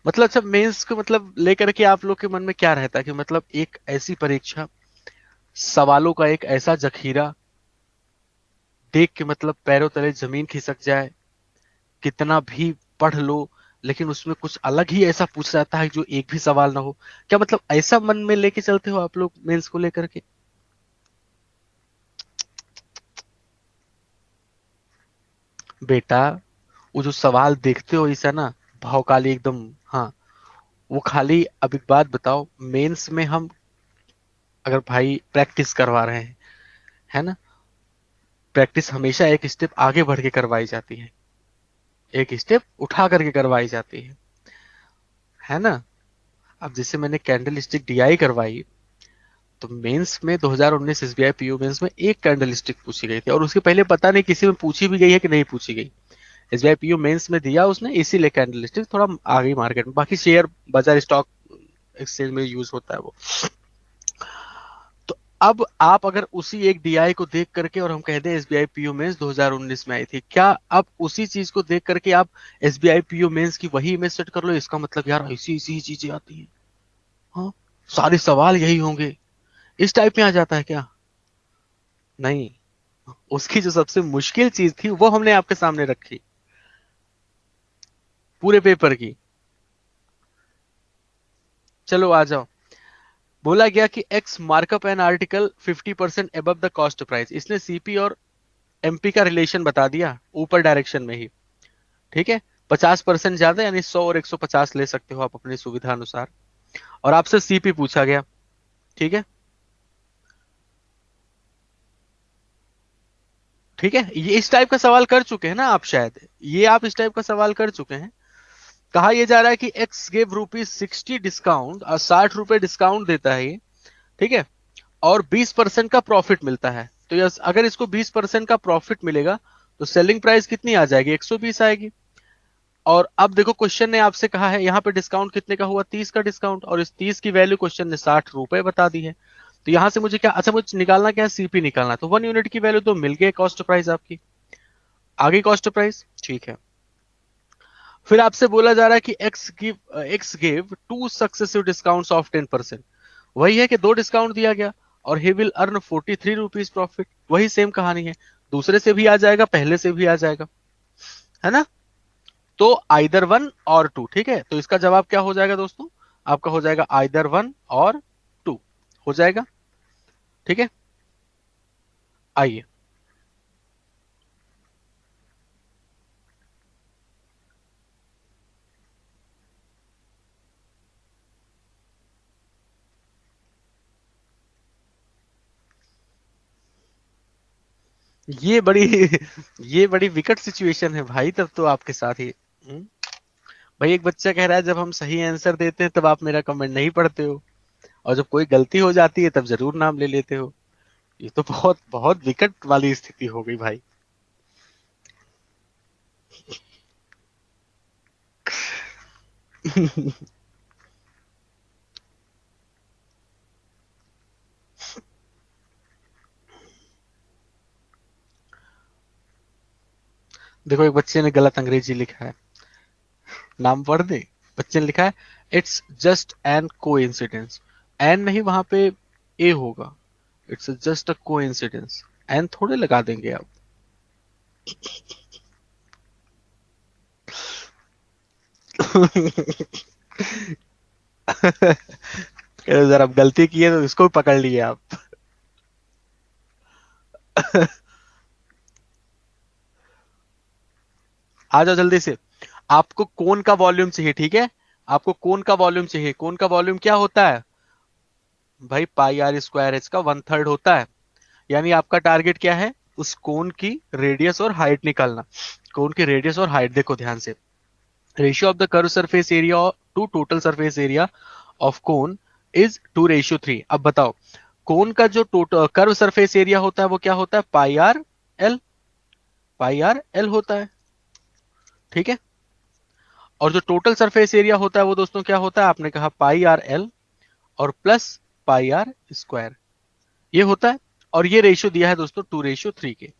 मतलब सब मेंस को मतलब लेकर के आप लोग के मन में क्या रहता है कि मतलब एक ऐसी परीक्षा, सवालों का एक ऐसा जखीरा देख के मतलब पैरों तले जमीन खिसक जाए, कितना भी पढ़ लो लेकिन उसमें कुछ अलग ही ऐसा पूछा जाता है जो एक भी सवाल ना हो। क्या मतलब ऐसा मन में लेके चलते हो आप लोग मेंस को लेकर के? बेटा वो जो सवाल देखते हो ऐसा ना, भावकाली एकदम, हाँ, वो खाली, अब एक बात बताओ, मेंस में हम अगर भाई प्रैक्टिस करवा रहे हैं, है ना, प्रैक्टिस हमेशा एक स्टेप आगे बढ़ के करवाई जाती है, एक स्टेप उठा करके करवाई जाती है ना। अब जैसे मैंने कैंडल स्टिक डीआई करवाई, तो मेंस में 2019 एसबीआई पीओ मेंस में एक कैंडल स्टिक पूछी गई थी, और उसके पहले पता नहीं किसी में पूछी भी गई है कि नहीं पूछी गई। एसबीआई पीओ मेंस में दिया उसने, इसीलिए कैंडल स्टिक थोड़ा आ गई मार्केट में। बाकी शेयर बाजार स्टॉक एक्सचेंज में यूज होता है वो। तो अब आप अगर उसी एक डीआई को देख करके और हम कह दें एसबीआई पीओ मेंस 2019 में आई थी, क्या अब उसी चीज को देख करके आप एसबीआई पीओ मेंस की वही इमेज सेट कर लो, इसका मतलब यार ऐसी ऐसी ही चीजें आती हैं, हाँ, सारे सवाल यही होंगे, इस टाइप में आ जाता है क्या? नहीं, उसकी जो सबसे मुश्किल चीज थी वो हमने आपके सामने रखी, पूरे पेपर की। चलो आ जाओ। बोला गया कि x markup an article 50% above the cost price. इसने सीपी और एमपी का रिलेशन बता दिया ऊपर डायरेक्शन में ही। ठीक है, 50% ज्यादा यानी 100 और 150 ले सकते हो आप अपनी सुविधा अनुसार। और आपसे सीपी पूछा गया। ठीक है, ठीक है, ये इस टाइप का सवाल कर चुके हैं ना आप शायद, ये आप इस टाइप का सवाल कर चुके हैं। कहा यह जा रहा है कि एक्स गेव ₹60 डिस्काउंट, 60 रुपए डिस्काउंट देता है ये। ठीक है, और 20% का प्रॉफिट मिलता है। तो यस, अगर इसको 20% का प्रॉफिट मिलेगा तो सेलिंग प्राइस कितनी आ जाएगी, 120 आएगी। और अब देखो क्वेश्चन ने आपसे कहा है यहाँ पे डिस्काउंट कितने का हुआ, 30 का डिस्काउंट, और इस 30 की वैल्यू क्वेश्चन ने 60 रुपए बता दी है। तो यहां से मुझे क्या, अच्छा मुझे निकालना क्या है, सीपी निकालना है। तो 1 यूनिट की वैल्यू तो मिल गई कॉस्ट प्राइस आपकी, आ गई कॉस्ट प्राइस। ठीक है, फिर आपसे बोला जा रहा है कि x give two successive discounts of 10%। वही है कि दो डिस्काउंट दिया गया और he will earn 43 rupees profit. वही सेम कहानी है, दूसरे से भी आ जाएगा, पहले से भी आ जाएगा, है ना। तो आइदर वन और टू, ठीक है। तो इसका जवाब क्या हो जाएगा दोस्तों, आपका हो जाएगा आइदर वन और टू हो जाएगा, ठीक है। आइए, ये बड़ी ये बड़ी विकट सिचुएशन है भाई, तब तो आपके साथ ही। भाई एक बच्चा कह रहा है जब हम सही आंसर देते हैं तब आप मेरा कमेंट नहीं पढ़ते हो, और जब कोई गलती हो जाती है तब जरूर नाम ले लेते हो। ये तो बहुत बहुत विकट वाली स्थिति हो गई भाई। देखो एक बच्चे ने गलत अंग्रेजी लिखा है, नाम पढ़ दे। बच्चे ने लिखा है it's just an coincidence. An नहीं, वहां पे ए होगा। It's just a coincidence, an थोड़े लगा देंगे आप। जरा आप गलती की है तो इसको भी पकड़ लिए आप। आ जाओ जल्दी से। आपको कोन का वॉल्यूम चाहिए, ठीक है। आपको कोन का वॉल्यूम चाहिए। कोन का वॉल्यूम क्या होता है भाई, पाई आर स्क्वायर एच का 1/3 होता है। यानी आपका टारगेट क्या है, उस कोन की रेडियस और हाइट निकालना। कोन की रेडियस और हाइट देखो ध्यान से, ratio of the curve surface area to total surface area of cone is 2:3। अब बताओ, कोन का जो टोटल कर्व सरफेस एरिया होता है वो क्या होता है, पाई आर एल। पाई आर एल होता है, ठीक है। और जो टोटल सरफेस एरिया होता है वो दोस्तों क्या होता है, आपने कहा पाई आर एल और प्लस पाई आर स्क्वायर, ये होता है। और ये रेशियो दिया है दोस्तों 2:3 के।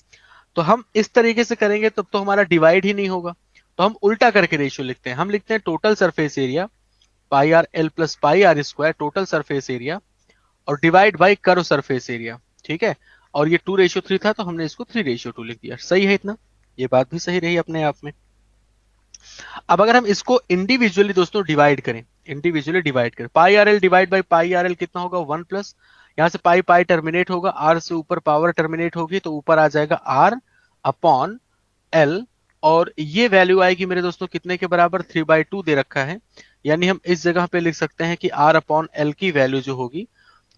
तो हम इस तरीके से करेंगे तब तो हमारा डिवाइड ही नहीं होगा। तो हम उल्टा करके रेशियो लिखते हैं, हम लिखते हैं total surface area pi r l plus pi r square total surface area, और divide by curve surface area, ठीक है। और ये 2:3 था तो हमने इसको 3:2 लिख दिया। सही है इतना, ये बात भी सही रही अपने आप में। अब अगर हम इसको इंडिविजुअली दोस्तों डिवाइड करें, इंडिविजुअली डिवाइड करें, pi r l divide by pi r l कितना होगा, 1 प्लस, यहां से पाई पाई टर्मिनेट होगा, आर से ऊपर पावर टर्मिनेट होगी तो ऊपर आ जाएगा आर अपॉन एल। और ये वैल्यू आएगी मेरे दोस्तों कितने के बराबर, 3/2 दे रखा है। यानी हम इस जगह पे लिख सकते हैं कि आर अपॉन एल की वैल्यू जो होगी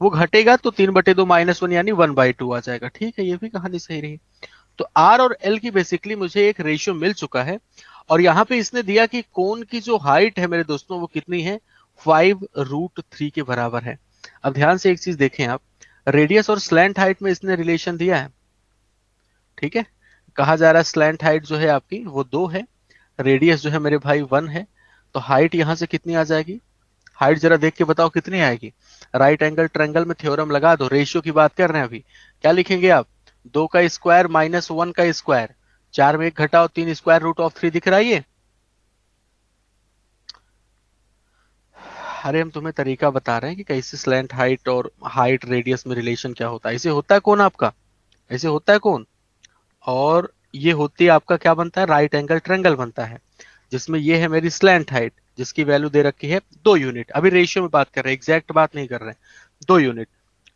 वो घटेगा तो 3/2 -1 यानी 1/2 आ जाएगा, ठीक है। ये भी कहानी सही रही। तो आर और एल की बेसिकली मुझे एक रेशियो मिल चुका है। और यहाँ पे इसने दिया कि कोन की जो हाइट है मेरे दोस्तों वो कितनी है, 5√3 के बराबर है। अब ध्यान से एक चीज देखें आप, रेडियस और स्लैंट हाइट में इसने रिलेशन दिया है, ठीक है। कहा जा रहा है स्लैंट हाइट जो है आपकी वो 2 है, रेडियस जो है मेरे भाई 1 है। तो हाइट यहां से कितनी आ जाएगी, हाइट जरा देख के बताओ कितनी आएगी। राइट एंगल ट्रायंगल में थ्योरम लगा दो, रेशियो की बात कर रहे हैं अभी। क्या लिखेंगे आप, 2 का स्क्वायर माइनस 1 का स्क्वायर, 4 में 1 घटाओ 3 स्क्वायर रूट ऑफ 3 दिख रहा है ये। अरे हम तुम्हें तरीका बता रहे हैं कि कैसे स्लैंट हाइट और हाइट रेडियस में रिलेशन क्या होता है। ऐसे होता है कौन आपका, ऐसे होता है कौन। और ये होती है आपका क्या बनता है, राइट एंगल ट्रायंगल बनता है, जिसमें ये है मेरी स्लैंट हाइट जिसकी वैल्यू दे रखी है 2 यूनिट। अभी रेशियो में बात कर रहे हैं, एग्जैक्ट बात नहीं कर रहे हैं, 2 यूनिट।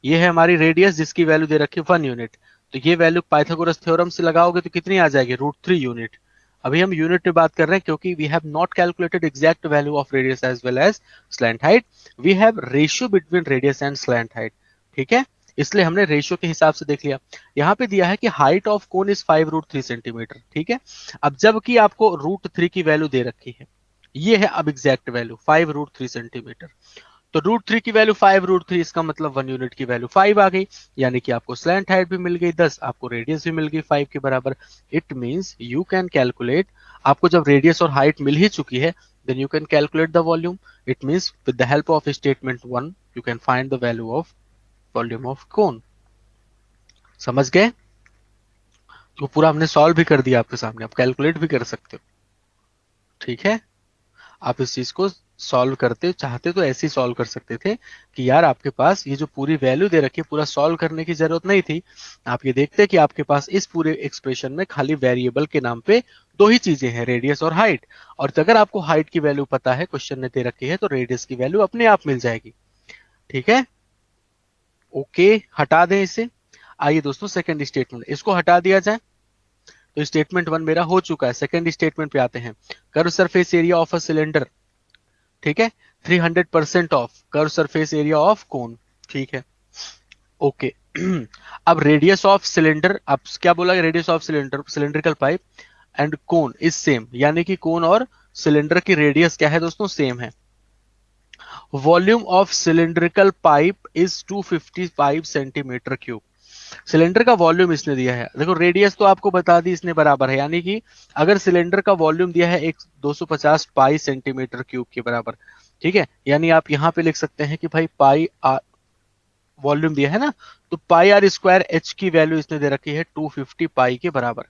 ये है हमारी रेडियस जिसकी वैल्यू दे रखी है 1 यूनिट। तो ये वैल्यू पाइथागोरस थ्योरम से लगाओगे तो कितनी आ जाएगी, √3 यूनिट। अभी हम यूनिट में बात कर रहे हैं क्योंकि we have not calculated exact value of radius as well as slant height, we have ratio between radius and slant height, ठीक है। इसलिए हमने रेशियो के हिसाब से देख लिया। यहाँ पे दिया है कि height of cone is 5√3 centimetre, ठीक है। अब जबकि आपको √3 की वैल्यू दे रखी है, ये है अब एग्जैक्ट वैल्यू 5√3 सेंटीमीटर। तो √3 की वैल्यू 5√3, इसका मतलब 1 यूनिट की वैल्यू 5 आ गई। यानी कि आपको स्लैंट हाइट भी मिल गई 10, आपको रेडियस भी मिल गई 5 के बराबर। It means you can calculate, आपको जब रेडियस और हाइट मिल ही चुकी है then you can calculate the volume. It means with the help of statement 1 you can find the value of volume of cone. समझ गए। तो पूरा हमने सॉल्व भी कर दिया आपके सामने, आप कैलकुलेट भी कर सकते हो। ठीक है, आप इस चीज को सॉल्व करते चाहते तो ऐसे ही सॉल्व कर सकते थे कि यार आपके पास ये जो पूरी वैल्यू दे रखी है, पूरा सॉल्व करने की जरूरत नहीं थी। आप ये देखते कि आपके पास इस पूरे एक्सप्रेशन में खाली वेरिएबल के नाम पे दो ही चीजें हैं, रेडियस और हाइट। और अगर आपको हाइट की वैल्यू पता है, क्वेश्चन ने दे रखी है, तो रेडियस की वैल्यू अपने आप मिल जाएगी। ठीक है, ओके, हटा दें इसे। आइए दोस्तों सेकंड स्टेटमेंट, इसको हटा दिया जाए। तो स्टेटमेंट वन मेरा हो चुका है। सेकंड स्टेटमेंट पे आते हैं। Curve surface area of a cylinder, ठीक है, 300% of curve surface area of कोन। ठीक है, ओके। अब रेडियस ऑफ सिलेंडर, अब क्या बोला, radius of cylinder, cylindrical pipe and cone is same, यानी कि कोन और सिलेंडर की रेडियस क्या है दोस्तों, सेम है। Volume of cylindrical pipe is 255 centimetre cube. Cylinder का वॉल्यूम इसने दिया है, देखो रेडियस तो आपको बता दी इसने बराबर है, यानी कि अगर सिलेंडर का वॉल्यूम दिया है एक 250 पाई सेंटीमीटर क्यूब के बराबर, ठीक है, यानी आप यहां पे लिख सकते हैं कि भाई पाई आर, वॉल्यूम दिया है ना, तो पाई आर स्क्वायर एच की वैल्यू इसने दे रखी है 250 पाई के बराबर,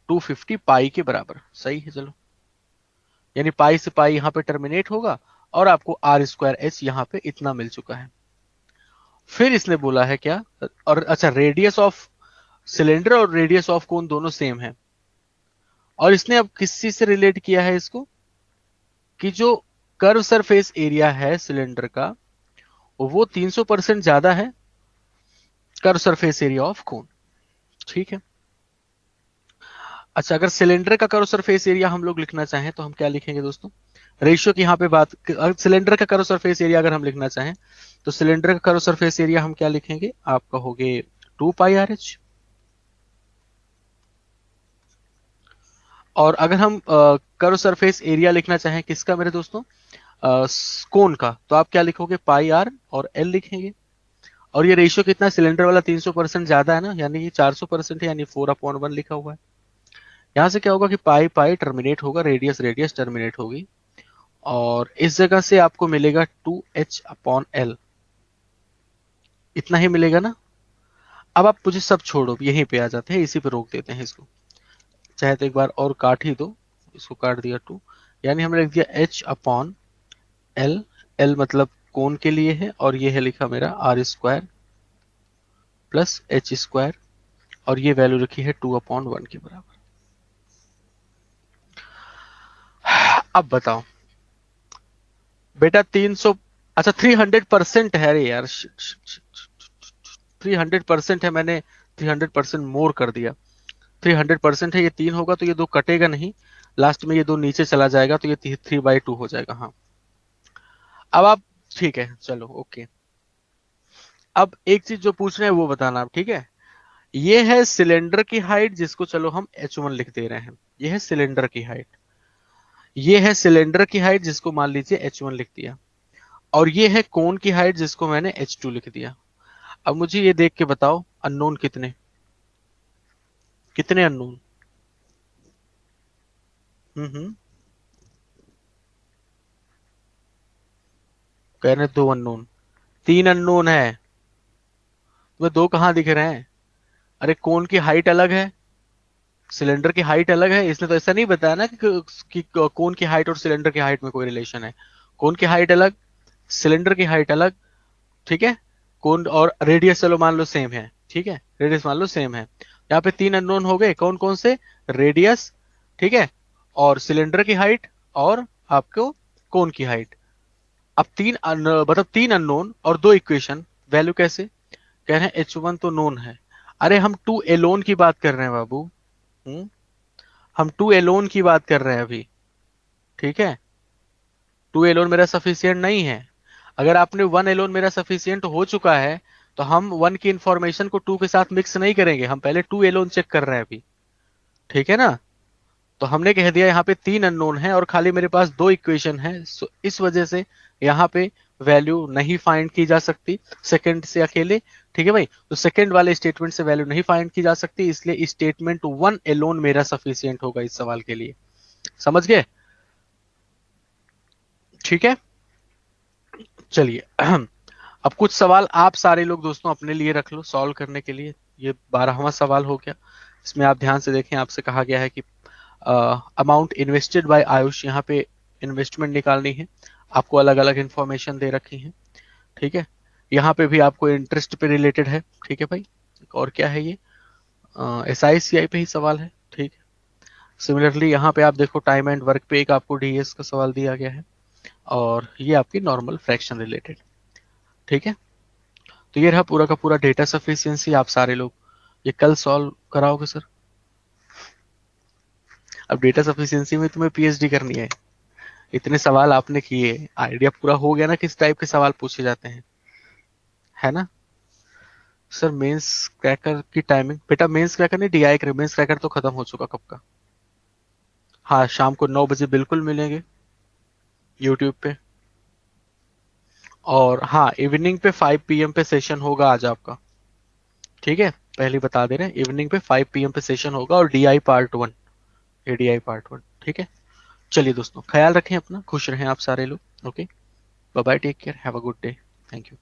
250 पाई के बराबर, सही है। चलो, यानी पाई से पाई यहां पे टर्मिनेट होगा और आपको आर स्क्वायर एच यहां पे इतना मिल चुका है। फिर इसने बोला है क्या, और अच्छा, रेडियस ऑफ सिलेंडर और रेडियस ऑफ कोन दोनों सेम है। और इसने अब किस चीज से रिलेट किया है इसको, कि जो कर्व सरफेस एरिया है सिलेंडर का, वो 300% ज्यादा है कर्व सरफेस एरिया ऑफ कोन। ठीक है, अच्छा, अगर सिलेंडर का कर्व सरफेस एरिया हम लोग लिखना चाहें तो हम क्या लिखेंगे दोस्तों, रेशियो की यहाँ पे बात, सिलेंडर का कर्व सरफेस एरिया अगर हम लिखना चाहें तो सिलेंडर का कर्व सरफेस एरिया हम क्या लिखेंगे, आप कहोगे 2 पाई आर एच। और अगर हम कर्व सरफेस एरिया लिखना चाहें किसका मेरे दोस्तों, कोन का, तो आप क्या लिखोगे, पाई आर और एल लिखेंगे। और ये रेशियो कितना है, सिलेंडर वाला 300% ज्यादा है ना, यानी कि 400% है, यानी 4/1 लिखा हुआ है। यहां से क्या होगा कि पाई पाई टर्मिनेट होगा, रेडियस रेडियस टर्मिनेट होगी, और इस जगह से आपको मिलेगा 2h/L, इतना ही मिलेगा ना। अब आप मुझे सब छोड़ो, यहीं पे आ जाते हैं, इसी पे रोक देते हैं इसको, चाहे तो एक बार और काट ही दो, इसको काट दिया 2, यानी हमने लिख दिया H/L। एल मतलब कोण के लिए है, और ये है लिखा मेरा R² प्लस H², और ये वैल्यू रखी है 2/1 के बराबर। अब बताओ बेटा, 300, अच्छा 300% है, अरे यार 300% है, मैंने 300% मोर कर दिया। 300% है, ये 3 होगा तो ये 2 कटेगा नहीं, लास्ट में ये 2 नीचे चला जाएगा, तो ये 3/2 हो जाएगा। हाँ, अब आप, ठीक है चलो ओके। अब एक चीज जो पूछ रहे हैं वो बताना आप, ठीक है। ये है सिलेंडर की हाइट, जिसको चलो हम h1 लिख दे रहे हैं, ये है सिलेंडर की हाइट। ये है सिलेंडर की हाइट, जिसको मान लीजिए h1 लिख दिया। और ये है कोन की हाइट, जिसको मैंने h2 लिख दिया। अब मुझे ये देख के बताओ, अननोन कितने, कितने अननोन। हम्म, कह रहे 2 अननोन, 3 अननोन है, तुम्हें 2 कहां दिख रहे हैं। अरे कोन की हाइट अलग है, सिलेंडर की हाइट अलग है, इसने तो ऐसा नहीं बताया ना कि कोन की हाइट और सिलेंडर की हाइट में कोई रिलेशन है। कोन की हाइट अलग, सिलेंडर की हाइट अलग, ठीक है। कोन और रेडियस चलो मान लो सेम है, ठीक है, रेडियस मान लो सेम है। यहाँ पे 3 अननोन हो गए, कौन कौन से, रेडियस, ठीक है, और सिलेंडर की हाइट, और आपको कोन की हाइट। अब मतलब 3 अननोन और 2 इक्वेशन, वैल्यू कैसे, कह रहे हैं H1 तो नोन है। अरे हम 2 एलोन की बात कर रहे हैं बाबू। हम्म, हम 2 एलोन की बात कर रहे हैं अभी, ठीक है। 2 एलोन मेरा सफिशियंट नहीं है। अगर आपने 1 एलोन मेरा सफिशियंट हो चुका है, तो हम 1 की इंफॉर्मेशन को 2 के साथ मिक्स नहीं करेंगे, हम पहले 2 एलोन चेक कर रहे हैं अभी, ठीक है ना। तो हमने कह दिया यहाँ पे 3 अननोन है और खाली मेरे पास 2 इक्वेशन है, सो इस वजह से यहाँ पे वैल्यू नहीं फाइंड की जा सकती सेकंड से अकेले, ठीक है भाई। तो सेकंड वाले स्टेटमेंट से वैल्यू नहीं फाइंड की जा सकती, इसलिए स्टेटमेंट 1 एलोन मेरा सफिशियंट होगा इस सवाल के लिए। समझ गए, ठीक है। चलिए अब कुछ सवाल आप सारे लोग दोस्तों अपने लिए रख लो सॉल्व करने के लिए। ये 12वां सवाल हो गया। इसमें आप ध्यान से देखें, आपसे कहा गया है कि अमाउंट इन्वेस्टेड बाय आयुष, यहाँ पे इन्वेस्टमेंट निकालनी है, आपको अलग अलग इंफॉर्मेशन दे रखी है। ठीक है, यहाँ पे भी आपको इंटरेस्ट पे रिलेटेड है। ठीक है भाई, और क्या है ये, SICI पे ही सवाल है। ठीक है, सिमिलरली यहाँ पे आप देखो टाइम एंड वर्क पे एक आपको DS का सवाल दिया गया है, और ये आपकी नॉर्मल फ्रैक्शन रिलेटेड। ठीक है, तो ये रहा पूरा का पूरा डेटा सफिशिएंसी। आप सारे लोग ये कल सॉल्व कराओगे सर? अब डेटा सफिशिएंसी में तुम्हें PhD करनी है, इतने सवाल आपने किए, आइडिया पूरा हो गया ना किस टाइप के सवाल पूछे जाते हैं, है ना? सर मेंस क्रैकर की टाइमिंग, बेटा मेंस क्रैकर नहीं, DI क्रैकर, मेंस क्रैकर तो खत्म हो चुका कब का। हाँ, शाम को 9 बजे बिल्कुल मिलेंगे यूट्यूब पे। और हाँ, इवनिंग पे 5 PM पे सेशन होगा आज आपका। ठीक है, पहले बता दे रहे हैं, इवनिंग पे 5 PM पे सेशन होगा, और DI पार्ट 1, ADI पार्ट 1। ठीक है, चलिए दोस्तों, ख्याल रखें अपना, खुश रहें आप सारे लोग। Okay, bye bye, take care, have a good day, thank you.